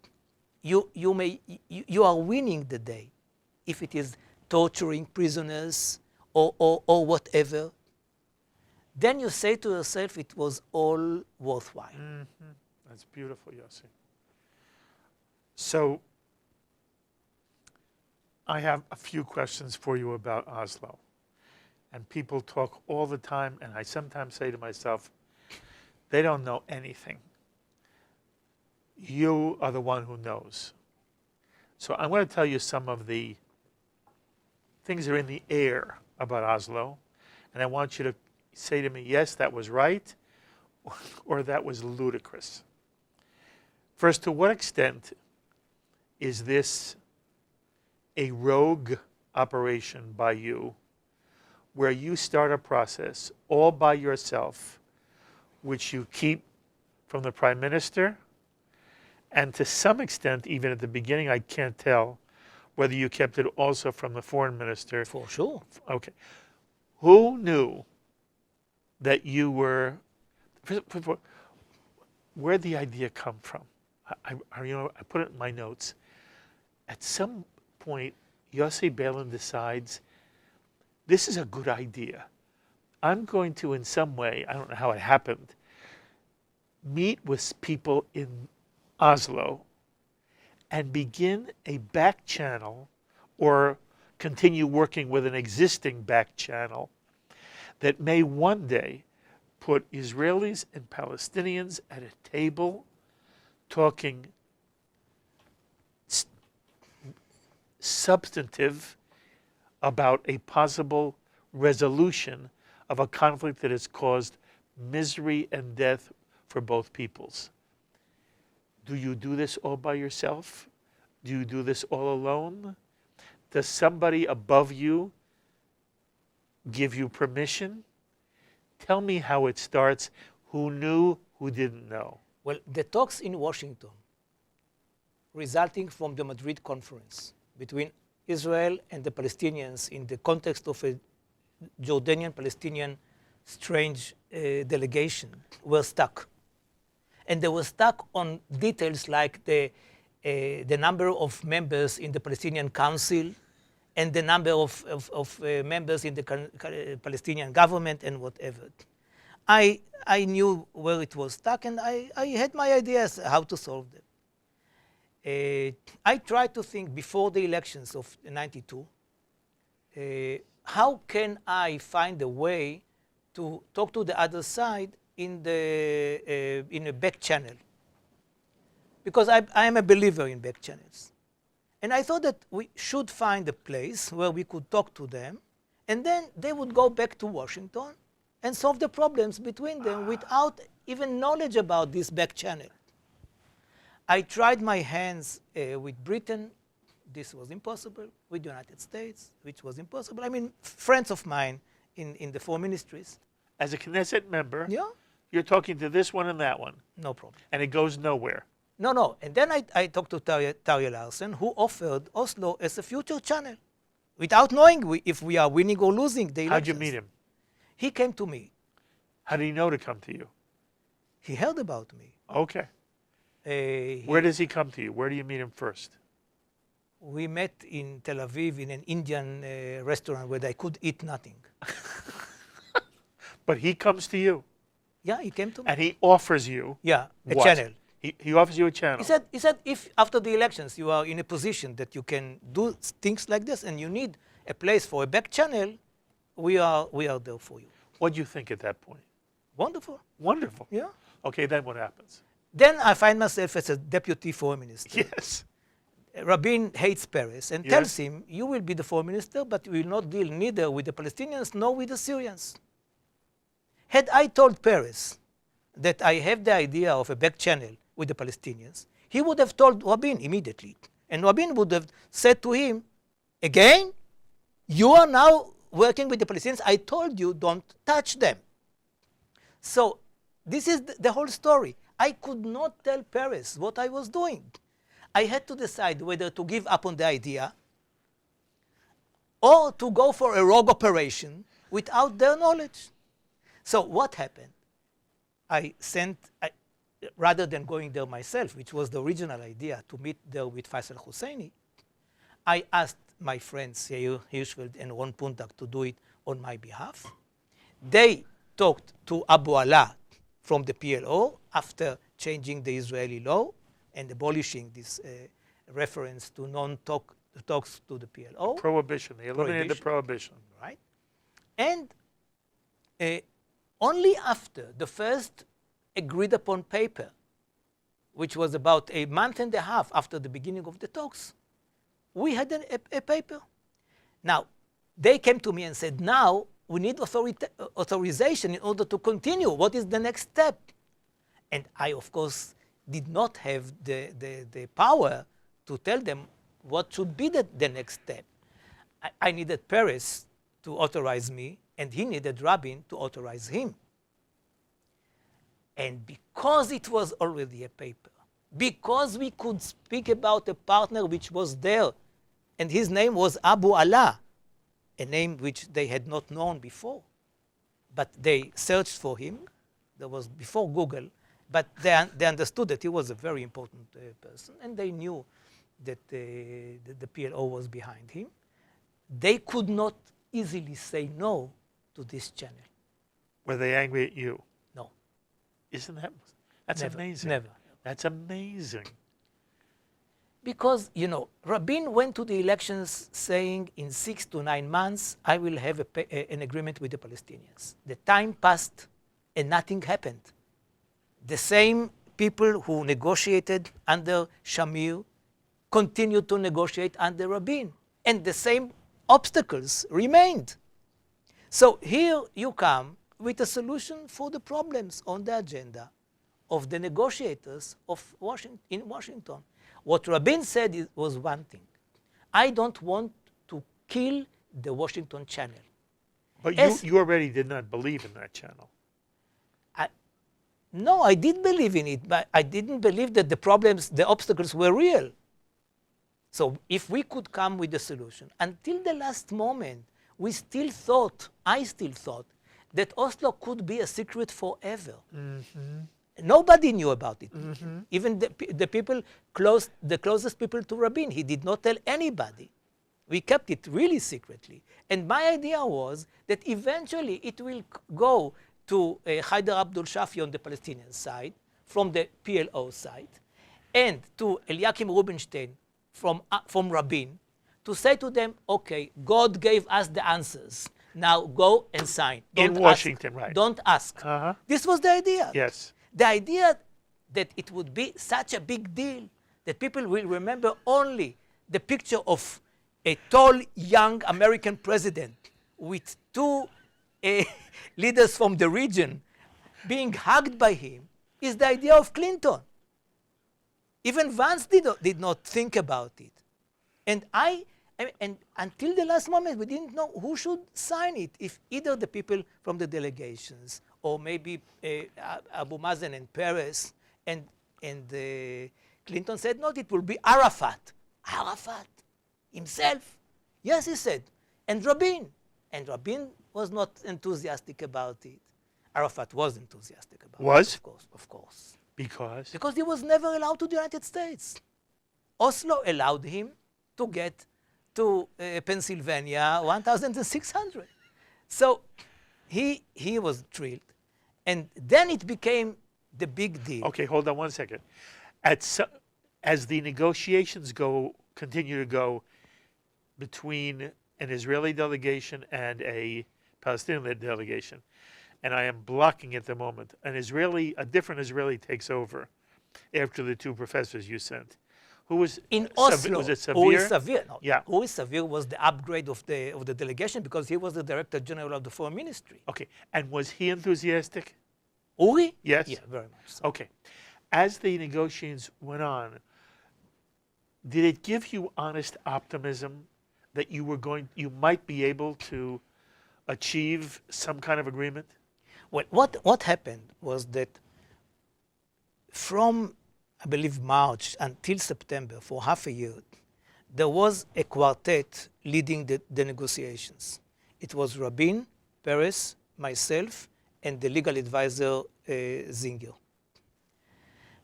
you are winning the day, if it is torturing prisoners or whatever, then you say to yourself, it was all worthwhile. That's beautiful, Yossi. So I have a few questions for you about Oslo. And people talk all the time, and I sometimes say to myself, they don't know anything. You are the one who knows. So I'm going to tell you some of the things that are in the air about Oslo, and I want you to say to me, yes, that was right, or that was ludicrous. First, to what extent is this a rogue operation by you, where you start a process all by yourself, which you keep from the Prime Minister, and to some extent, even at the beginning, I can't tell, whether you kept it also from the foreign minister. For sure. Okay. Who knew that you were, where'd the idea come from? I put it in my notes. At some point, Yossi Beilin decides, this is a good idea. I'm going to, in some way, I don't know how it happened, meet with people in Oslo and begin a back channel or continue working with an existing back channel that may one day put Israelis and Palestinians at a table talking substantive about a possible resolution of a conflict that has caused misery and death for both peoples. Do you do this all by yourself? Do you do this all alone? Does somebody above you give you permission? Tell me how it starts. Who knew, who didn't know? Well, the talks in Washington, resulting from the Madrid conference between Israel and the Palestinians in the context of a Jordanian-Palestinian strange delegation, were stuck. And they were stuck on details like the number of members in the Palestinian Council and the number of members in the Palestinian government and whatever. I knew where it was stuck, and I had my ideas how to solve them. I tried to think before the elections of '92, how can I find a way to talk to the other side in a back channel? Because I am a believer in back channels. And I thought that we should find a place where we could talk to them, and then they would go back to Washington and solve the problems between them without even knowledge about this back channel. I tried my hands with Britain. This was impossible. With the United States, which was impossible. I mean, friends of mine in the foreign ministries. As a Knesset member, Yeah, you're talking to this one and that one, no problem. and it goes nowhere. No. And then I talked to Tarje Larsen, who offered Oslo as a future channel, without knowing if we are winning or losing the elections. How'd you meet him? He came to me. How did he know to come to you? He heard about me. Okay. Where does he come to you? Where do you meet him first? We met in Tel Aviv in an Indian restaurant where I could eat nothing. But he comes to you, Yeah, he came to me. and he offers you Yeah, a what? channel. He offers you a channel. He said, if after the elections you are in a position that you can do things like this and you need a place for a back channel, we are there for you. What do you think at that point? Wonderful. Wonderful. Yeah. Okay, then what happens? Then I find myself as a deputy foreign minister. Yes. Rabin hates Peres and Yes. tells him, you will be the foreign minister, but you will not deal neither with the Palestinians nor with the Syrians. Had I told Peres that I have the idea of a back channel with the Palestinians, he would have told Rabin immediately. And Rabin would have said to him, again, you are now working with the Palestinians. I told you don't touch them. So this is the whole story. I could not tell Peres what I was doing. I had to decide whether to give up on the idea or to go for a rogue operation without their knowledge. So what happened? Rather than going there myself, which was the original idea, to meet there with Faisal Husseini, I asked my friends Yair Hirschfeld and Ron Pundak to do it on my behalf. They talked to Abu Ala from the PLO after changing the Israeli law and abolishing this reference to talks to the PLO. Prohibition. They eliminated the prohibition. Right? And only after the first agreed upon paper, which was about a month and a half after the beginning of the talks, we had a paper. Now, they came to me and said, now we need authorization in order to continue. What is the next step? And I, of course, did not have the power to tell them what should be the next step. I needed Peres to authorize me, and he needed Rabin to authorize him. And because it was already a paper, because we could speak about a partner which was there And his name was Abu Allah, a name which they had not known before. But they searched for him. That was before Google. But they understood that he was a very important person, and they knew that the PLO was behind him. They could not easily say no to this channel. Were they angry at you? No. Isn't that's Never, amazing? never. That's amazing. Because, Rabin went to the elections saying in 6 to 9 months, I will have an agreement with the Palestinians. The time passed and nothing happened. The same people who negotiated under Shamir continued to negotiate under Rabin, and the same obstacles remained. So here you come with a solution for the problems on the agenda of the negotiators in Washington. What Rabin said was one thing. I don't want to kill the Washington channel. But you already did not believe in that channel. No, I did believe in it, but I didn't believe that the obstacles were real. So if we could come with a solution, until the last moment, I still thought, that Oslo could be a secret forever. Mm-hmm. Nobody knew about it. Mm-hmm. Even the people the closest people to Rabin, he did not tell anybody. We kept it really secretly. And my idea was that eventually it will go to Haider Abdul Shafi on the Palestinian side, from the PLO side, and to Eliakim Rubinstein from Rabin, to say to them, okay, God gave us the answers. Now go and sign. In Washington, right. Don't ask. Uh-huh. This was the idea. Yes. The idea that it would be such a big deal that people will remember only the picture of a tall, young American president with two leaders from the region being hugged by him is the idea of Clinton. Even Vance did not think about it. And and until the last moment, we didn't know who should sign it, if either the people from the delegations or maybe Abu Mazen and Peres, and Clinton said, no, it will be Arafat. Arafat himself. Yes, he said. And Rabin. And Rabin was not enthusiastic about it. Arafat was enthusiastic about it. Of course. Because? Because he was never allowed to the United States. Oslo allowed him to get to Pennsylvania 1,600. So he was thrilled. And then it became the big deal. Okay, hold on one second. As the negotiations continue to go between an Israeli delegation and a Palestinian delegation, and I am blocking at the moment, a different Israeli takes over after the two professors you sent. Who was in Oslo? Was it Savir? Uri Savir. No. Yeah. Uri Savir was the upgrade of the delegation because he was the Director General of the Foreign Ministry. Okay, and was he enthusiastic? Uri? Yes. Yeah, very much so. Okay. As the negotiations went on, did it give you honest optimism that you might be able to achieve some kind of agreement? Well, what happened was that from, I believe, March until September, for half a year, there was a quartet leading the negotiations. It was Rabin, Peres, myself, and the legal advisor, Zinger.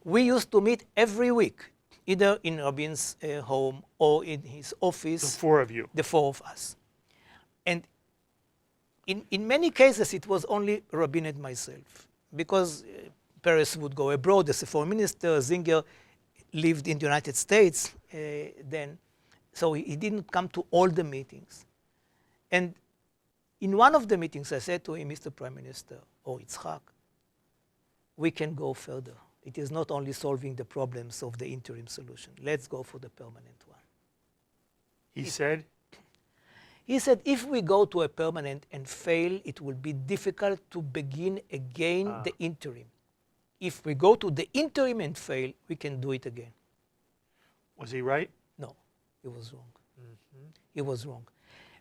We used to meet every week, either in Rabin's home or in his office. The four of you. The four of us. And in many cases, it was only Rabin and myself, because Peres would go abroad as a foreign minister. Zinger lived in the United States then, so he didn't come to all the meetings. And in one of the meetings, I said to him, Mr. Prime Minister, Yitzhak, we can go further. It is not only solving the problems of the interim solution. Let's go for the permanent one. He said? He said, if we go to a permanent and fail, it will be difficult to begin again the interim. If we go to the interim and fail, we can do it again. Was he right? No, he was wrong. Mm-hmm. He was wrong.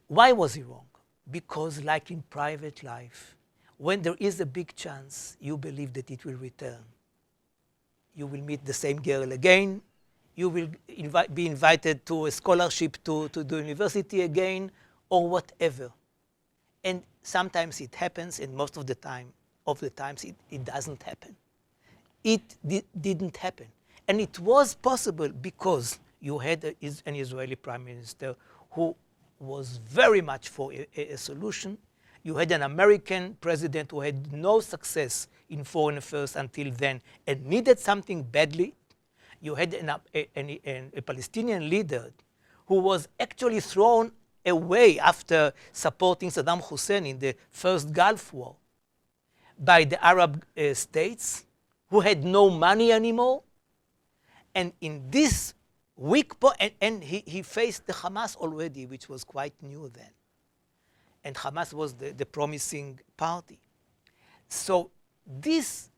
Why was he wrong? Because like in private life, when there is a big chance, you believe that it will return. You will meet the same girl again, you will be invited to a scholarship to the university again, or whatever. And sometimes it happens, and most of the times it doesn't happen. It didn't happen. And it was possible because you had an Israeli prime minister who was very much for a solution. You had an American president who had no success in foreign affairs until then and needed something badly. You had a Palestinian leader who was actually thrown away after supporting Saddam Hussein in the first Gulf War by the Arab states, who had no money anymore. And in this weak point, and he faced the Hamas already, which was quite new then. And Hamas was the promising party. So this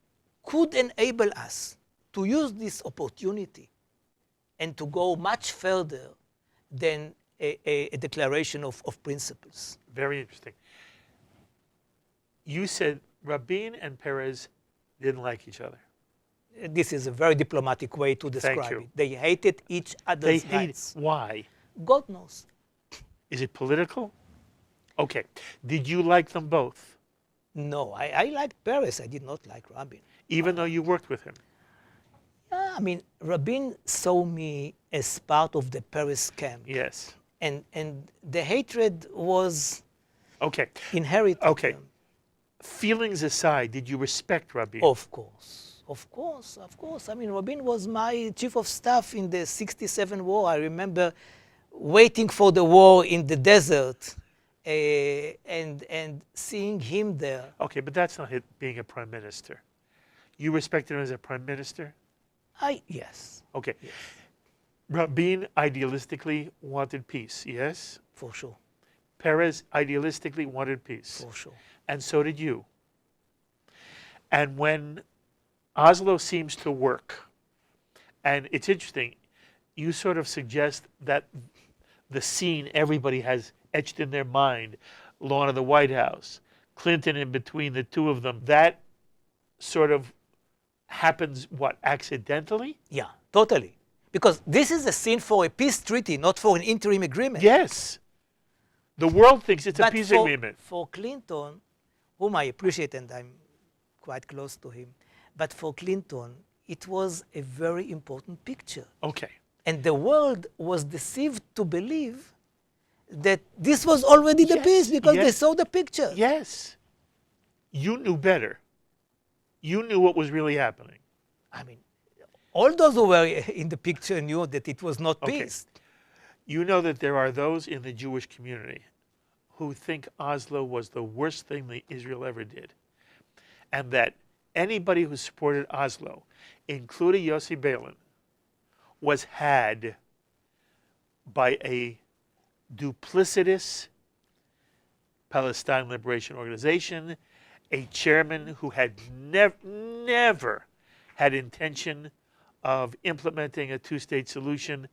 could enable us to use this opportunity and to go much further than a declaration of principles. Very interesting. You said Rabin and Peres didn't like each other. This is a very diplomatic way to describe it. They hated each other's guts. Why? God knows. Is it political? Okay. Did you like them both? No, I liked Peres. I did not like Rabin. Even though you worked with him? I mean, Rabin saw me as part of the Peres camp. Yes. And the hatred was inherited. Okay. Feelings aside, did you respect Rabin? Of course. I mean, Rabin was my chief of staff in the 67 war. I remember waiting for the war in the desert and seeing him there. Okay, but that's not being a prime minister. You respected him as a prime minister? Yes. Okay. Yes. Rabin idealistically wanted peace, yes? For sure. Peres idealistically wanted peace. For sure. And so did you. And when Oslo seems to work, and it's interesting, you sort of suggest that the scene everybody has etched in their mind, lawn of the White House, Clinton in between the two of them, that sort of happens, what, accidentally? Yeah, totally. Because this is a scene for a peace treaty, not for an interim agreement. Yes. The world thinks it's a peace agreement. For Clinton, whom I appreciate and I'm quite close to him, but for Clinton, it was a very important picture. Okay. And the world was deceived to believe that this was already the peace because they saw the picture. Yes. You knew better. You knew what was really happening. I mean, all those who were in the picture knew that it was not peace. You know that there are those in the Jewish community who think Oslo was the worst thing that Israel ever did. And that anybody who supported Oslo, including Yossi Beilin, was had by a duplicitous Palestine Liberation Organization, a chairman who had never had intention of implementing a two-state solution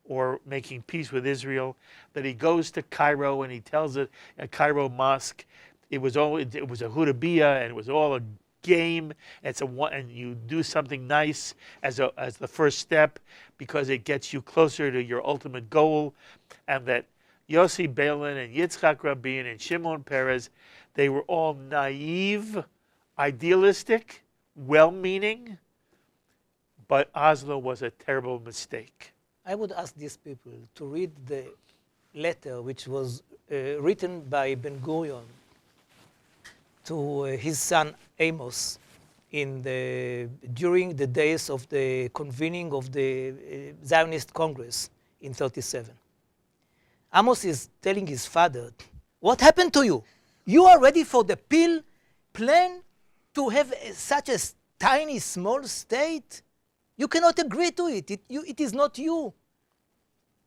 or making peace with Israel, that he goes to Cairo and he tells a Cairo mosque it was a hudabiyah and it was all a game. And you do something nice as the first step because it gets you closer to your ultimate goal. And that Yossi Beilin and Yitzhak Rabin and Shimon Peres, they were all naive, idealistic, well-meaning, but Oslo was a terrible mistake. I would ask these people to read the letter which was written by Ben-Gurion to his son Amos during the days of the convening of the Zionist Congress in 1937. Amos is telling his father, what happened to you? You are ready for the plan to have such a tiny, small state? You cannot agree to it. It is not you.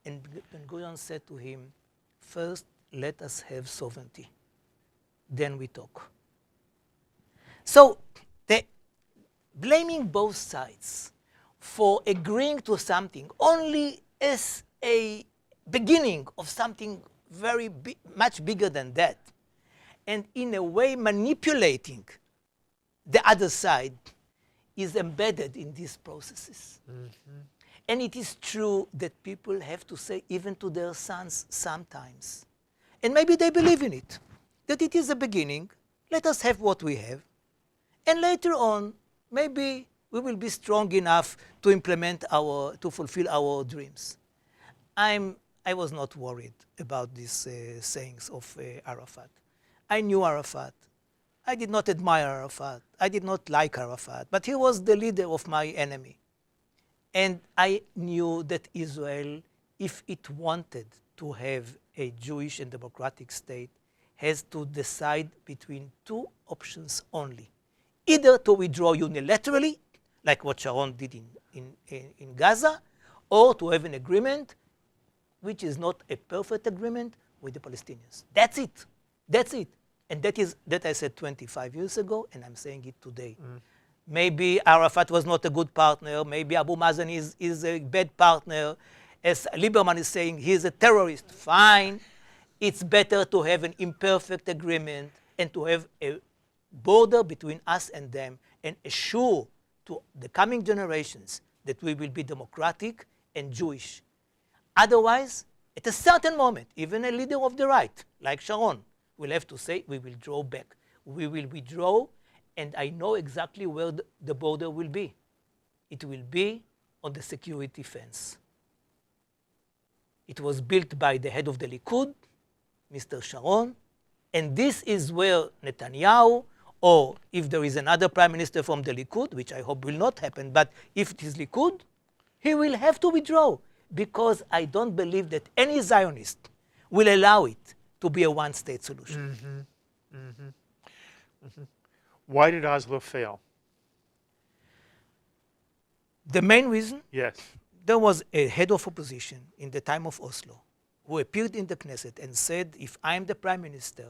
And Ben-Gurion said to him, first, let us have sovereignty. Then we talk. So, blaming both sides for agreeing to something only as a beginning of something much bigger than that, and in a way manipulating the other side, is embedded in these processes. Mm-hmm. And it is true that people have to say even to their sons sometimes. And maybe they believe in it, that it is a beginning. Let us have what we have. And later on, maybe we will be strong enough to to fulfill our dreams. I was not worried about these sayings of Arafat. I knew Arafat. I did not admire Arafat. I did not like Arafat. But he was the leader of my enemy. And I knew that Israel, if it wanted to have a Jewish and democratic state, has to decide between two options only. Either to withdraw unilaterally, like what Sharon did in Gaza, or to have an agreement, which is not a perfect agreement, with the Palestinians. That's it. That's it. And that I said 25 years ago, and I'm saying it today. Maybe Arafat was not a good partner. Maybe Abu Mazen is a bad partner. As Lieberman is saying, he is a terrorist. Fine. It's better to have an imperfect agreement and to have a border between us and them and assure to the coming generations that we will be democratic and Jewish. Otherwise, at a certain moment, even a leader of the right, like Sharon, will have to say, we will draw back. We will withdraw, and I know exactly where the border will be. It will be on the security fence. It was built by the head of the Likud, Mr. Sharon, and this is where Netanyahu, or if there is another prime minister from the Likud, which I hope will not happen, but if it is Likud, he will have to withdraw, because I don't believe that any Zionist will allow it to be a one-state solution. Why did Oslo fail? The main reason? Yes. There was a head of opposition in the time of Oslo who appeared in the Knesset and said, if I am the prime minister,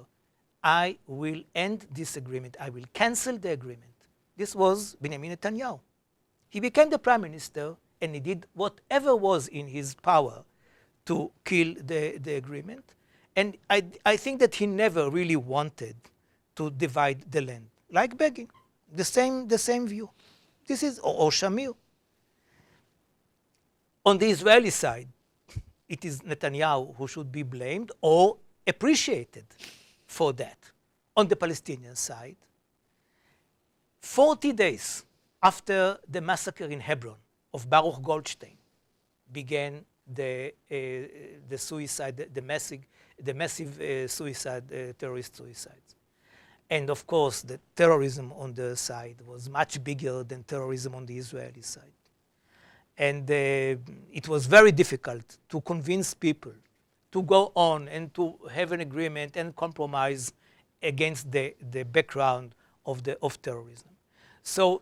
I will end this agreement. I will cancel the agreement. This was Benjamin Netanyahu. He became the prime minister and he did whatever was in his power to kill the agreement. And I think that he never really wanted to divide the land, like Begin, the same view. This is, or Shamir. On the Israeli side, it is Netanyahu who should be blamed or appreciated for that. On the Palestinian side, 40 days after the massacre in Hebron of Baruch Goldstein began the suicide, the massive suicide, terrorist suicides. And of course, the terrorism on the side was much bigger than terrorism on the Israeli side. And it was very difficult to convince people to go on and to have an agreement and compromise against the background of terrorism. So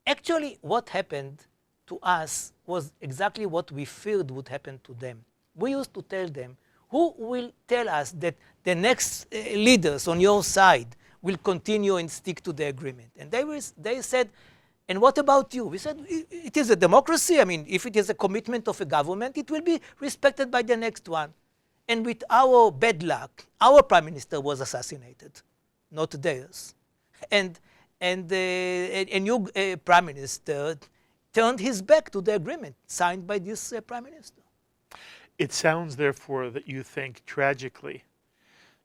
actually what happened to us was exactly what we feared would happen to them. We used to tell them, who will tell us that the next leaders on your side will continue and stick to the agreement? And they said, and what about you? We said, it is a democracy. I mean, if it is a commitment of a government, it will be respected by the next one. And with our bad luck, our prime minister was assassinated, not theirs. And a new prime minister turned his back to the agreement signed by this prime minister. It sounds, therefore, that you think, tragically,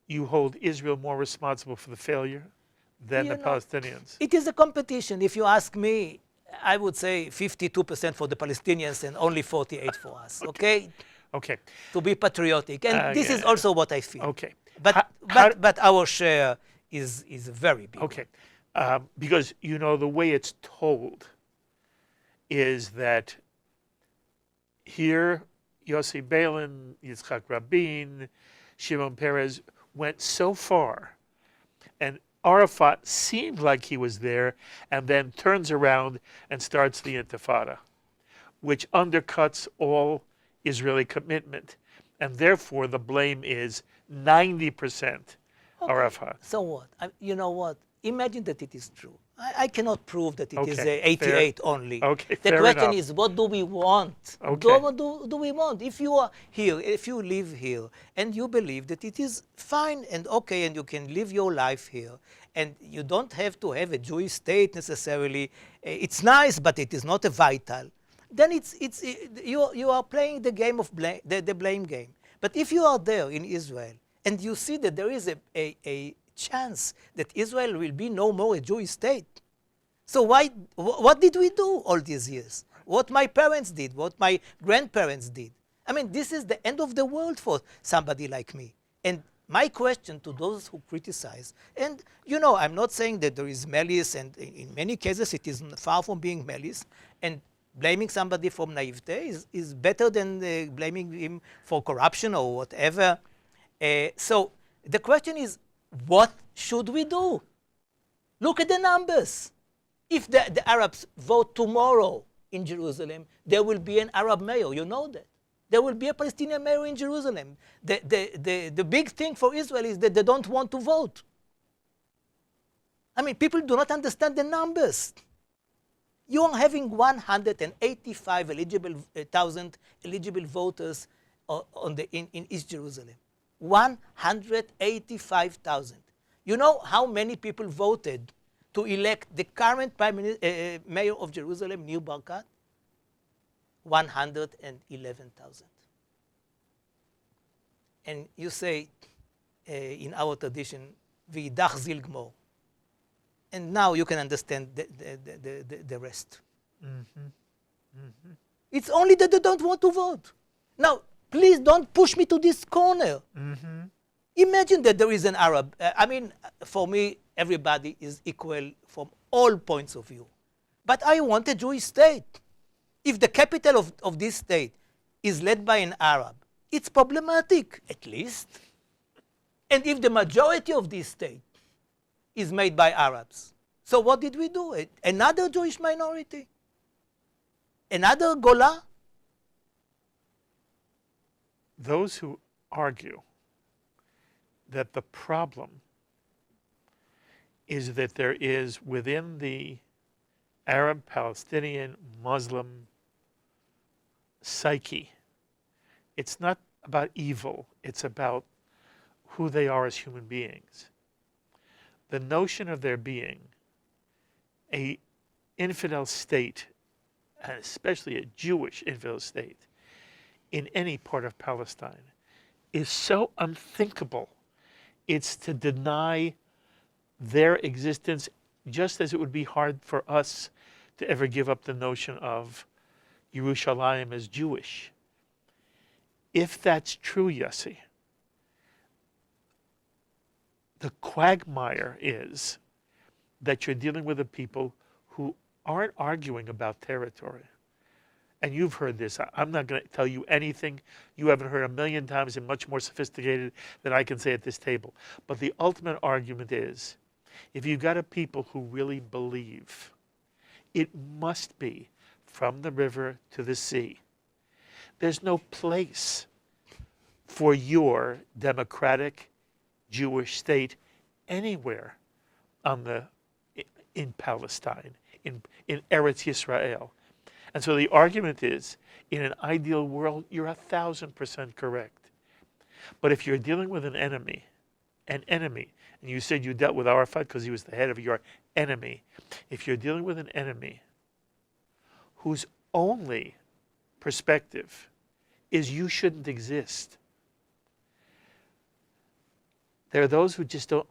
you hold Israel more responsible for the failure than the Palestinians. It is a competition. If you ask me, I would say 52% for the Palestinians and only 48% for us, okay? Okay. To be patriotic. And this is also what I feel. Okay. But our share is very big. Okay. Because, you know, the way it's told is that here, Yossi Beilin, Yitzhak Rabin, Shimon Peres went so far, and Arafat seemed like he was there, and then turns around and starts the Intifada, which undercuts all Israeli commitment. And therefore, the blame is 90% Arafat. So what? You know what? Imagine that it is true. I cannot prove that it is 88 fair. only. Okay, the fair question enough. is, what do we want? Okay. What do we want? If you are here, if you live here, and you believe that it is fine and okay, and you can live your life here, and you don't have to have a Jewish state necessarily, it's nice, but it is not a vital. then you are playing the game of the blame game. But if you are there in Israel and you see that there is a chance that Israel will be no more a Jewish state, so what did we do all these years? What my parents did, what my grandparents did. I mean, this is the end of the world for somebody like me. And my question to those who criticize, and I'm not saying that there is malice, and in many cases it is far from being malice, and blaming somebody for naivete is better than blaming him for corruption or whatever. So the question is, what should we do? Look at the numbers. If the Arabs vote tomorrow in Jerusalem, there will be an Arab mayor, you know that. There will be a Palestinian mayor in Jerusalem. The big thing for Israel is that they don't want to vote. I mean, people do not understand the numbers. You are having 185,000 eligible voters in East Jerusalem. 185,000. You know how many people voted to elect the current mayor of Jerusalem, Nir Barkat? 111,000. And you say, in our tradition, V'idach zil gmor. And now you can understand the rest. Mm-hmm. Mm-hmm. It's only that they don't want to vote. Now, please don't push me to this corner. Mm-hmm. Imagine that there is an Arab. For me, everybody is equal from all points of view. But I want a Jewish state. If the capital of this state is led by an Arab, it's problematic, at least. And if the majority of this state is made by Arabs, so what did we do? Another Jewish minority? Another Gola? Those who argue that the problem is that there is within the Arab, Palestinian, Muslim psyche, it's not about evil, it's about who they are as human beings. The notion of there being an infidel state, and especially a Jewish infidel state, in any part of Palestine is so unthinkable. It's to deny their existence, just as it would be hard for us to ever give up the notion of Yerushalayim as Jewish. If that's true, Yossi, the quagmire is that you're dealing with a people who aren't arguing about territory. And you've heard this. I'm not going to tell you anything you haven't heard a million times and much more sophisticated than I can say at this table. But the ultimate argument is, if you've got a people who really believe, it must be from the river to the sea. There's no place for your democratic Jewish state anywhere in Palestine, in Eretz Yisrael. And so the argument is, in an ideal world, you're 1,000% correct. But if you're dealing with an enemy, and you said you dealt with Arafat because he was the head of your enemy. If you're dealing with an enemy whose only perspective is you shouldn't exist, there are those who just don't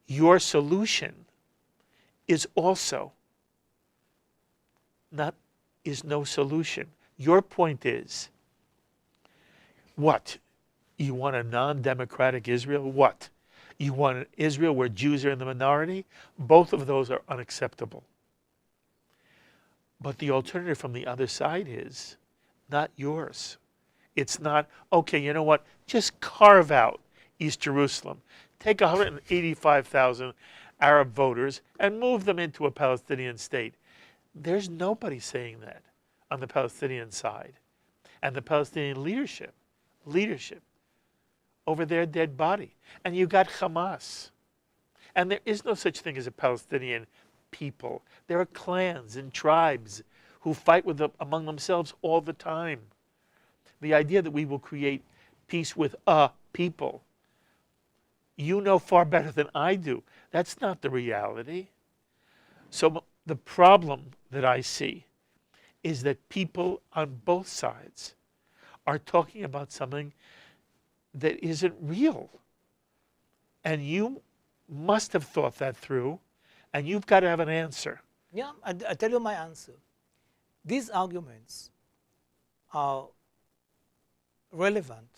your solution is also no solution. Your point is, what? You want a non-democratic Israel? What? You want an Israel where Jews are in the minority? Both of those are unacceptable. But the alternative from the other side is not yours. It's not, okay, you know what? Just carve out East Jerusalem. Take 185,000 Arab voters and move them into a Palestinian state. There's nobody saying that on the Palestinian side. And the Palestinian leadership over their dead body. And you've got Hamas. And there is no such thing as a Palestinian people. There are clans and tribes who fight among themselves all the time. The idea that we will create peace with a people, you know far better than I do. That's not the reality. So the problem that I see is that people on both sides are talking about something that isn't real. And you must have thought that through, and you've got to have an answer. Yeah, I tell you my answer. These arguments are relevant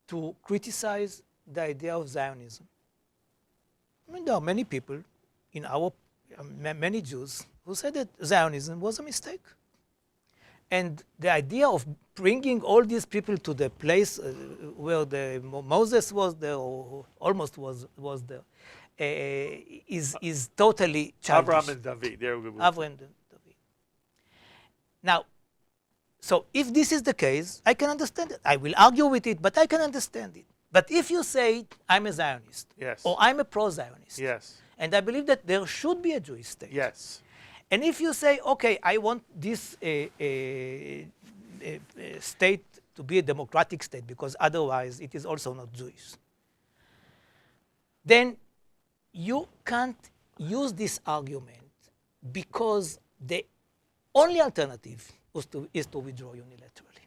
to criticize the idea of Zionism. I mean, there are many people in our, many Jews who said that Zionism was a mistake. And the idea of bringing all these people to the place where Moses was there, or almost was there, is totally childish. Abraham and David. There we go. Abraham and David. Now, so if this is the case, I can understand it. I will argue with it, but I can understand it. But if you say, I'm a Zionist, Yes. or I'm a pro-Zionist, Yes. and I believe that there should be a Jewish state, Yes. and if you say, okay, I want this state to be a democratic state because otherwise it is also not Jewish, then you can't use this argument because the only alternative is to withdraw unilaterally.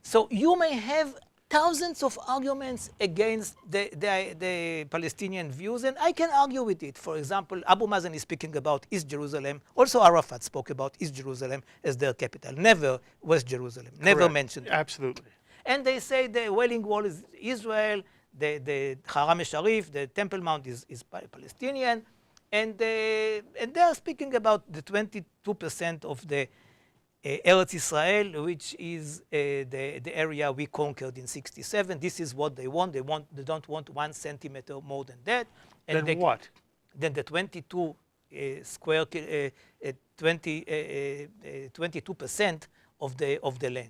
So you may have thousands of arguments against the Palestinian views, and I can argue with it. For example, Abu Mazen is speaking about East Jerusalem. Also, Arafat spoke about East Jerusalem as their capital, never West Jerusalem, never Correct. mentioned it. Absolutely. And they say the Wailing Wall is Israel, the Haram Sharif, the Temple Mount is Palestinian, and they are speaking about the 22% of the Eretz Israel, which is the area we conquered in '67. This is what they want. They don't want 1 centimeter more than that. And Then what? Then the 22 square 22% of the land.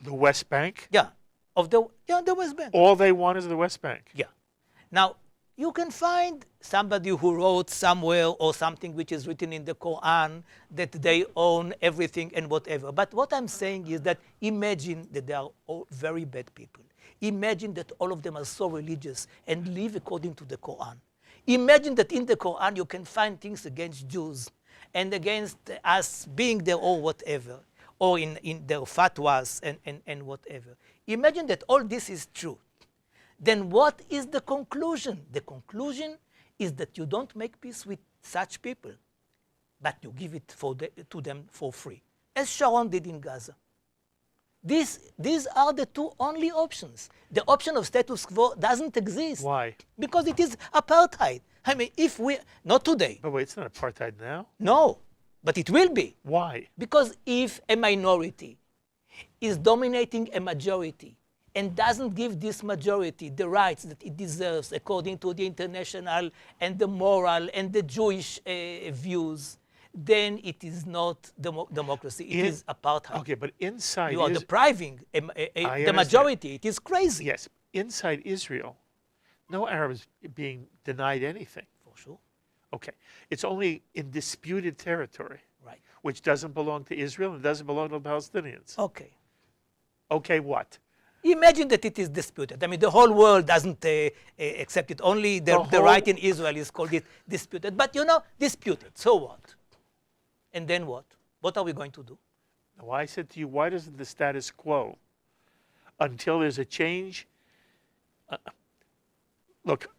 The West Bank? Yeah, the West Bank. All they want is the West Bank. Yeah. Now, you can find somebody who wrote somewhere or something which is written in the Quran that they own everything and whatever. But what I'm saying is that imagine that they are all very bad people. Imagine that all of them are so religious and live according to the Quran. Imagine that in the Quran you can find things against Jews and against us being there or whatever, or in their fatwas and whatever. Imagine that all this is true. Then what is the conclusion? The conclusion is that you don't make peace with such people, but you give it to them for free, as Sharon did in Gaza. These are the two only options. The option of status quo doesn't exist. Why? Because it is apartheid. I mean, if we, not today. But wait, it's not apartheid now? No, but it will be. Why? Because if a minority is dominating a majority, and doesn't give this majority the rights that it deserves according to the international and the moral and the Jewish views, then it is not democracy. It is apartheid. Okay, but inside you are depriving the majority. It is crazy. Yes, inside Israel, no Arab is being denied anything. For sure. Okay, it's only in disputed territory, Right. which doesn't belong to Israel and doesn't belong to the Palestinians. Okay. Okay, what? Imagine that it is disputed. I mean, the whole world doesn't accept it. Only the right in Israel is called it disputed. But, disputed. So what? And then what? What are we going to do? Now, I said to you, why doesn't the status quo, until there's a change? Look,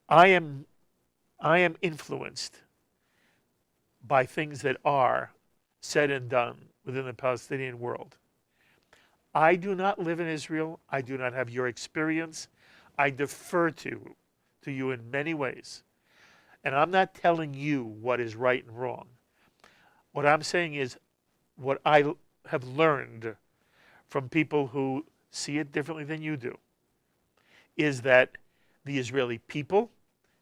I am influenced by things that are said and done within the Palestinian world. I do not live in Israel. I do not have your experience. I defer to you in many ways. And I'm not telling you what is right and wrong. What I'm saying is what I have learned from people who see it differently than you do is that the Israeli people,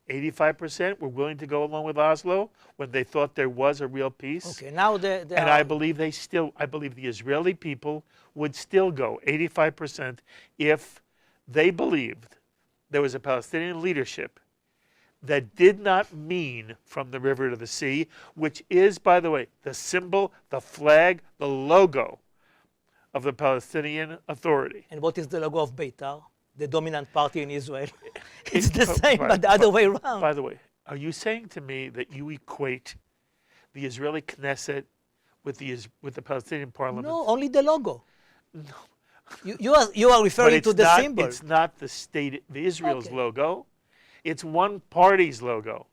85%, were willing to go along with Oslo when they thought there was a real peace. Okay, now I believe I believe the Israeli people would still go, 85%, if they believed there was a Palestinian leadership that did not mean from the river to the sea, which is, by the way, the symbol, the flag, the logo of the Palestinian Authority. And what is the logo of Beitar, the dominant party in Israel? It's the same, but the other way around. By the way, are you saying to me that you equate the Israeli Knesset with the Palestinian parliament? No, only the logo. No. You are But referring to the symbol. it's not the state of Israel's Okay. logo. It's one party's logo.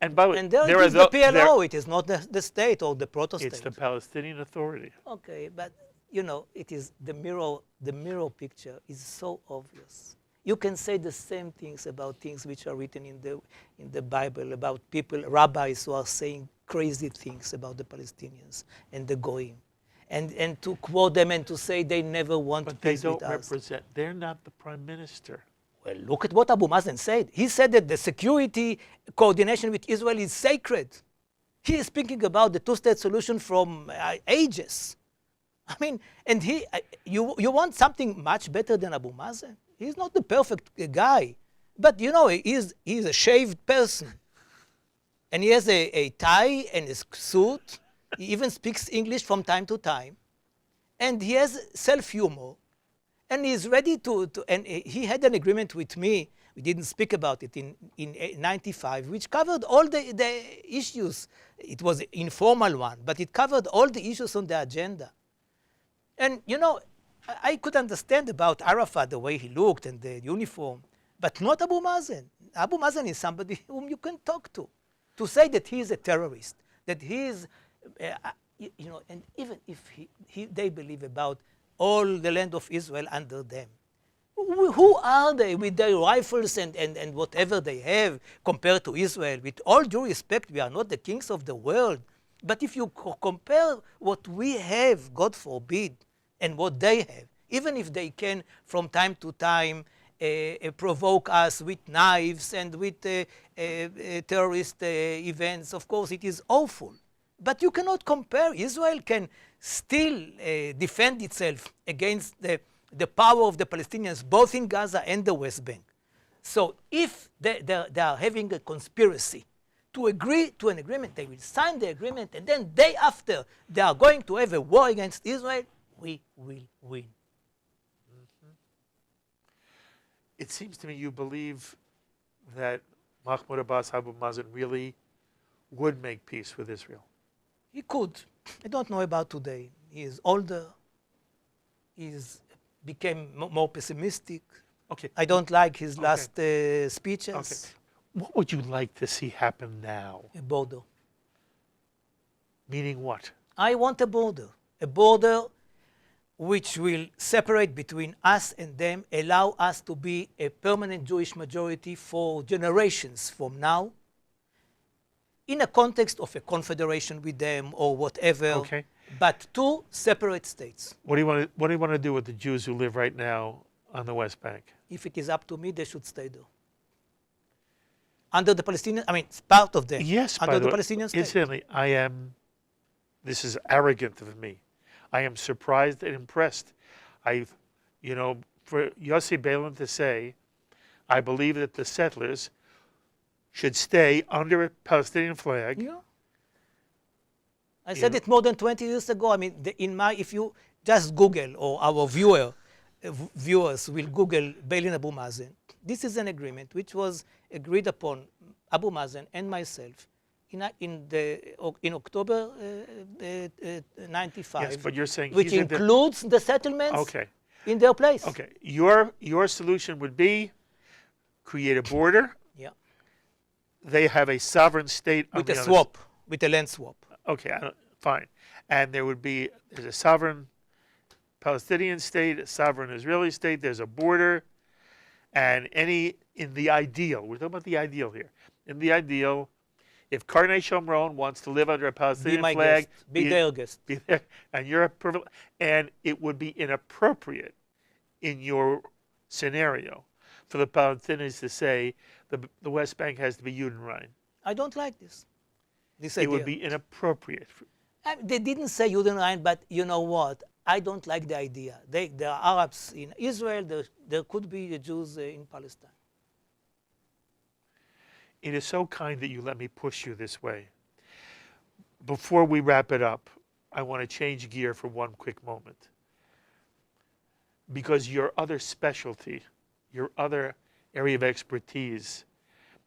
And by the way, And there there it is are the PLO. It is not the state or the proto-state. it's the Palestinian Authority. Okay, but it is the mirror picture is so obvious. You can say the same things about things which are written in the Bible about people, rabbis who are saying crazy things about the Palestinians and the Goyim, and to quote them and to say they never want But they peace don't with us. represent. They're not the prime minister. Well, look at what Abu Mazen said. He said that the security coordination with Israel is sacred. He is speaking about the two-state solution from ages. I mean, and you want something much better than Abu Mazen? He's not the perfect guy, but he's a shaved person, and he has a tie and a suit. He even speaks English from time to time, and he has self-humor, and he's ready to. And he had an agreement with me. We didn't speak about it in '95, which covered all the issues. It was an informal one, but it covered all the issues on the agenda. And I could understand about Arafat, the way he looked and the uniform, but not Abu Mazen. Abu Mazen is somebody whom you can talk to. To say that he is a terrorist, that he is, and even if they believe about all the land of Israel under them, who are they with their rifles and whatever they have compared to Israel? With all due respect, we are not the kings of the world. But if you compare what we have, God forbid, and what they have, even if they can from time to time provoke us with knives and with terrorist events, of course it is awful. But you cannot compare. Israel can still defend itself against the power of the Palestinians, both in Gaza and the West Bank. So if they are having a conspiracy to agree to an agreement, they will sign the agreement, and then day after they are going to have a war against Israel, we will win. Mm-hmm. It seems to me you believe that Mahmoud Abbas, Abu Mazen really would make peace with Israel. He could. I don't know about today. He is older. He became more pessimistic. Okay. I don't like his last speeches. Okay. What would you like to see happen now? A border. Meaning what? I want a border which will separate between us and them, allow us to be a permanent Jewish majority for generations from now, in a context of a confederation with them or whatever, Okay. but two separate states. What do you want to do with the Jews who live right now on the West Bank? If it is up to me, they should stay there. Under the Palestinian, it's part of them. Yes, under by the way, Palestinian state. Incidentally, this is arrogant of me. I am surprised and impressed. For Yossi Beilin to say, I believe that the settlers should stay under a Palestinian flag. Yeah. I said it more than 20 years ago. If you just Google, or our viewers will Google Beilin Abu Mazen, this is an agreement which was agreed upon Abu Mazen and myself in October 95. Yes, but you're saying which includes the settlements in their place. Okay, your solution would be create a border. Yeah. They have a sovereign state with a swap, with a land swap. Okay, fine. And there's a sovereign Palestinian state, a sovereign Israeli state. There's a border, and in the ideal, we're talking about the ideal here. In the ideal, if Karnei Shomron wants to live under a Palestinian flag, be their guest, be there, and it would be inappropriate in your scenario for the Palestinians to say the West Bank has to be Judenrein. I don't like this. It would be inappropriate. They didn't say Judenrein, but you know what? I don't like the idea. There are Arabs in Israel. There could be Jews in Palestine. It is so kind that you let me push you this way. Before we wrap it up, I want to change gear for one quick moment. Because your other specialty, your other area of expertise,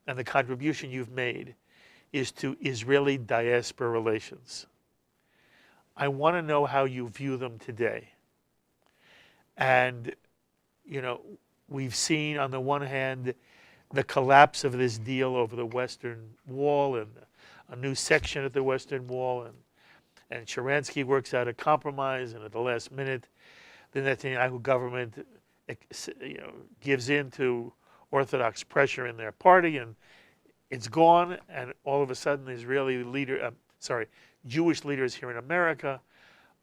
and the contribution you've made is to Israeli-Diaspora relations. I want to know how you view them today. And, you know, we've seen on the one hand the collapse of this deal over the Western Wall and a new section at the Western Wall, and Sharansky works out a compromise, and at the last minute, the Netanyahu government, you know, gives in to Orthodox pressure in their party, and it's gone. And all of a sudden, Jewish leaders here in America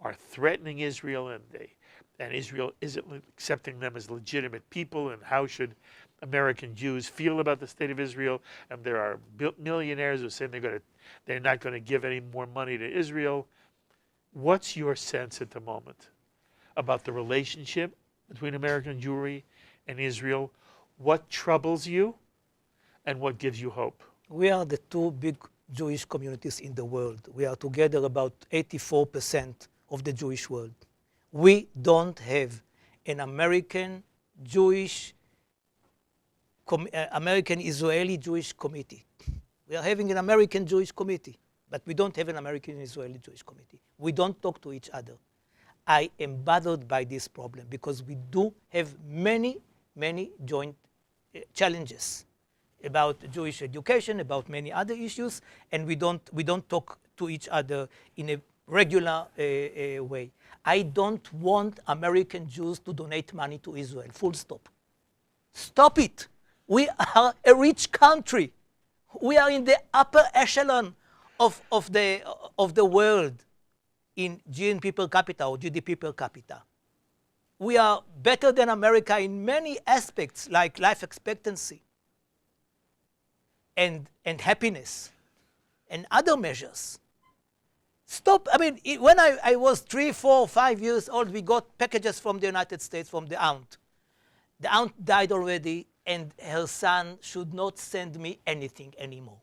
are threatening Israel, and Israel isn't accepting them as legitimate people. And how should American Jews feel about the state of Israel? And there are millionaires who are saying they're not going to give any more money to Israel. What's your sense at the moment about the relationship between American Jewry and Israel? What troubles you and what gives you hope? We are the two big Jewish communities in the world. We are together about 84% of the Jewish world. We don't have an American Israeli Jewish committee. We are having an American Jewish committee, but we don't have an American Israeli Jewish committee. We don't talk to each other. I am bothered by this problem because we do have many joint challenges about Jewish education, about many other issues, and we don't talk to each other in a regular way. I don't want American Jews to donate money to Israel, full stop. Stop it. We are a rich country. We are in the upper echelon of the world in GNP per capita or GDP per capita. We are better than America in many aspects, like life expectancy and happiness and other measures. Stop. I mean, when I was 3, 4, 5 years old, we got packages from the United States from the aunt. The aunt died already, and her son should not send me anything anymore.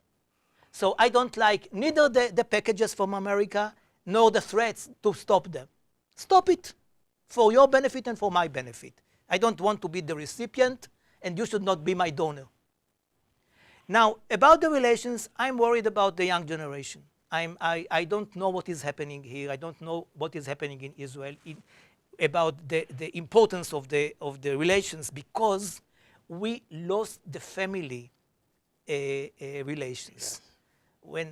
So I don't like neither the packages from America nor the threats to stop them. Stop it for your benefit and for my benefit. I don't want to be the recipient, and you should not be my donor. Now, about the relations, I'm worried about the young generation. I don't know what is happening here. I don't know what is happening in Israel about the importance of the relations, because we lost the family relations. Yes.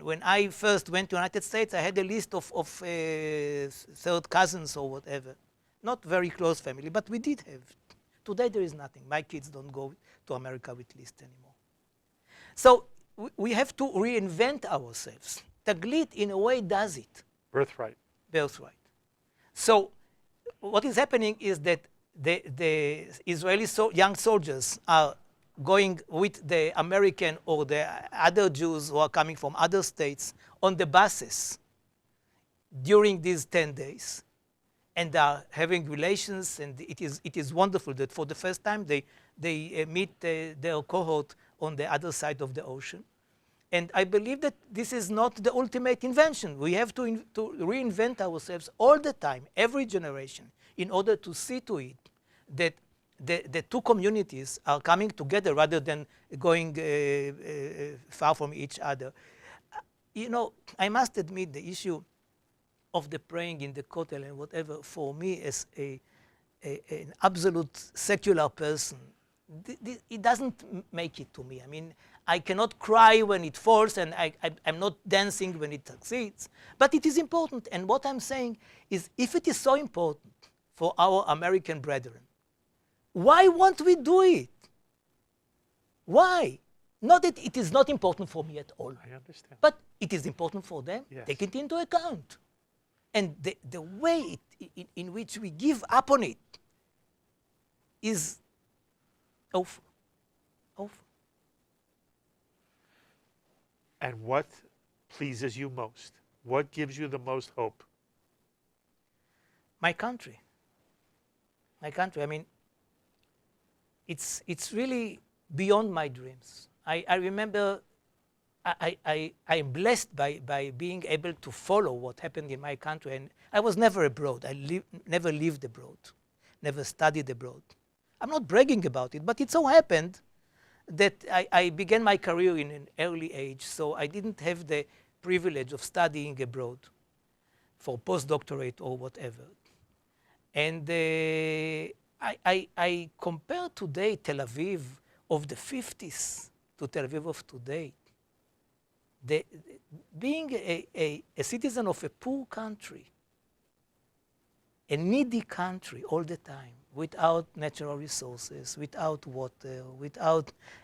When I first went to the United States, I had a list of third cousins or whatever. Not very close family, but we did have. Today there is nothing. My kids don't go to America with list anymore. So we have to reinvent ourselves. Taglit, in a way, does it. Birthright. So what is happening is that the Israeli young soldiers are going with the American or the other Jews who are coming from other states on the buses during these 10 days. And they are having relations, and it is wonderful that for the first time they meet their cohort on the other side of the ocean. And I believe that this is not the ultimate invention. We have to reinvent ourselves all the time, every generation, in order to see to it that the two communities are coming together rather than going far from each other. You know, I must admit the issue of the praying in the Kotel and whatever, for me as an absolute secular person, it doesn't make it to me. I mean, I cannot cry when it falls, and I'm not dancing when it succeeds. But it is important. And what I'm saying is, if it is so important for our American brethren, why won't we do it? Why? Not that it is not important for me at all. I understand. But it is important for them. Yes. Take it into account. And the way in which we give up on it is awful. And what pleases you most? What gives you the most hope? My country. I mean, it's really beyond my dreams. I remember I am blessed by being able to follow what happened in my country. And I was never abroad. I never lived abroad, never studied abroad. I'm not bragging about it, but it so happened that I began my career in an early age, so I didn't have the privilege of studying abroad for postdoctorate or whatever. And I compare today Tel Aviv of the 50s to Tel Aviv of today. Being a citizen of a poor country, a needy country all the time, without natural resources, without water,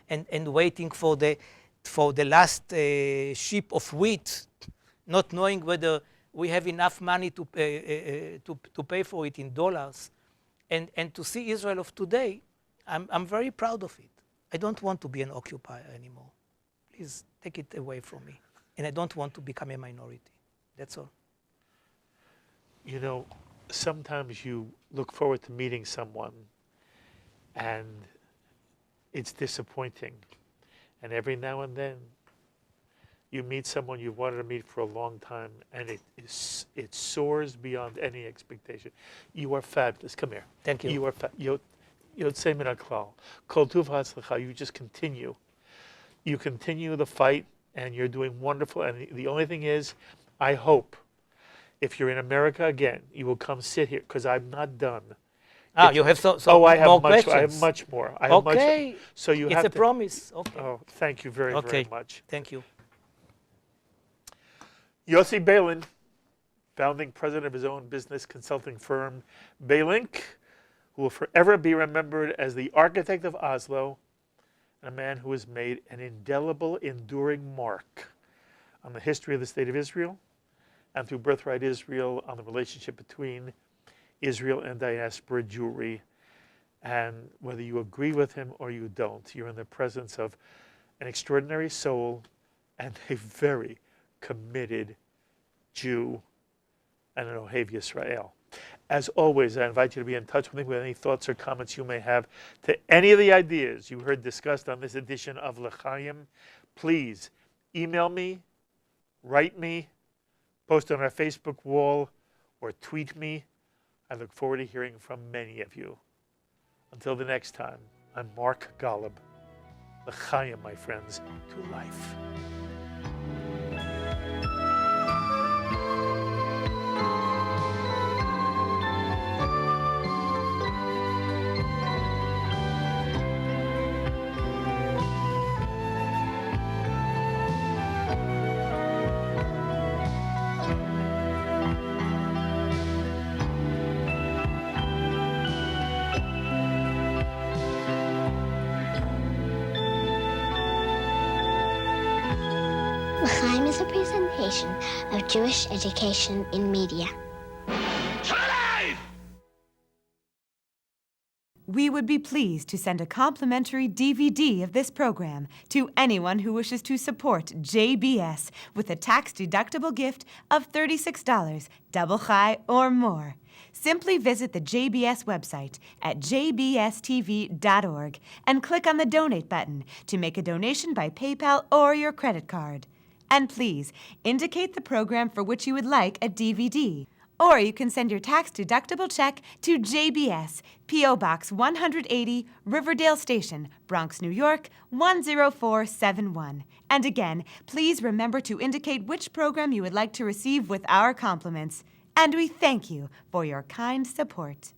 and waiting for the last sheep of wheat, not knowing whether we have enough money to pay for it in dollars, and to see Israel of today, I'm very proud of it. I don't want to be an occupier anymore. Please take it away from me. And I don't want to become a minority. That's all. You know, sometimes you look forward to meeting someone and it's disappointing. And every now and then you meet someone you've wanted to meet for a long time and it soars beyond any expectation. You are fabulous. Come here. Thank you. You are Yotzei min haklal. Kol tuv hatzlacha. You just continue. You continue the fight and you're doing wonderful. And the only thing is, I hope if you're in America again, you will come sit here because I'm not done. You have so I have more much. questions. I have much more. I have Okay. much, so you it's have a to, promise. Okay. Oh, thank you very, very much. Thank you. Yossi Beilin, founding president of his own business consulting firm, Beilin, who will forever be remembered as the architect of Oslo, and a man who has made an indelible, enduring mark on the history of the state of Israel, and through Birthright Israel on the relationship between Israel and diaspora Jewry. And whether you agree with him or you don't, you're in the presence of an extraordinary soul and a very committed Jew and an Ohev Yisrael. As always, I invite you to be in touch with me with any thoughts or comments you may have to any of the ideas you heard discussed on this edition of L'Chaim. Please email me, write me, post on our Facebook wall, or tweet me. I look forward to hearing from many of you. Until the next time, I'm Mark Golub. L'Chaim, my friends, to life. L'Chaim is a presentation of Jewish education in media. We would be pleased to send a complimentary DVD of this program to anyone who wishes to support JBS with a tax-deductible gift of $36, double chai or more. Simply visit the JBS website at jbstv.org and click on the Donate button to make a donation by PayPal or your credit card. And please indicate the program for which you would like a DVD. Or you can send your tax-deductible check to JBS, P.O. Box 180, Riverdale Station, Bronx, New York, 10471. And again, please remember to indicate which program you would like to receive with our compliments. And we thank you for your kind support.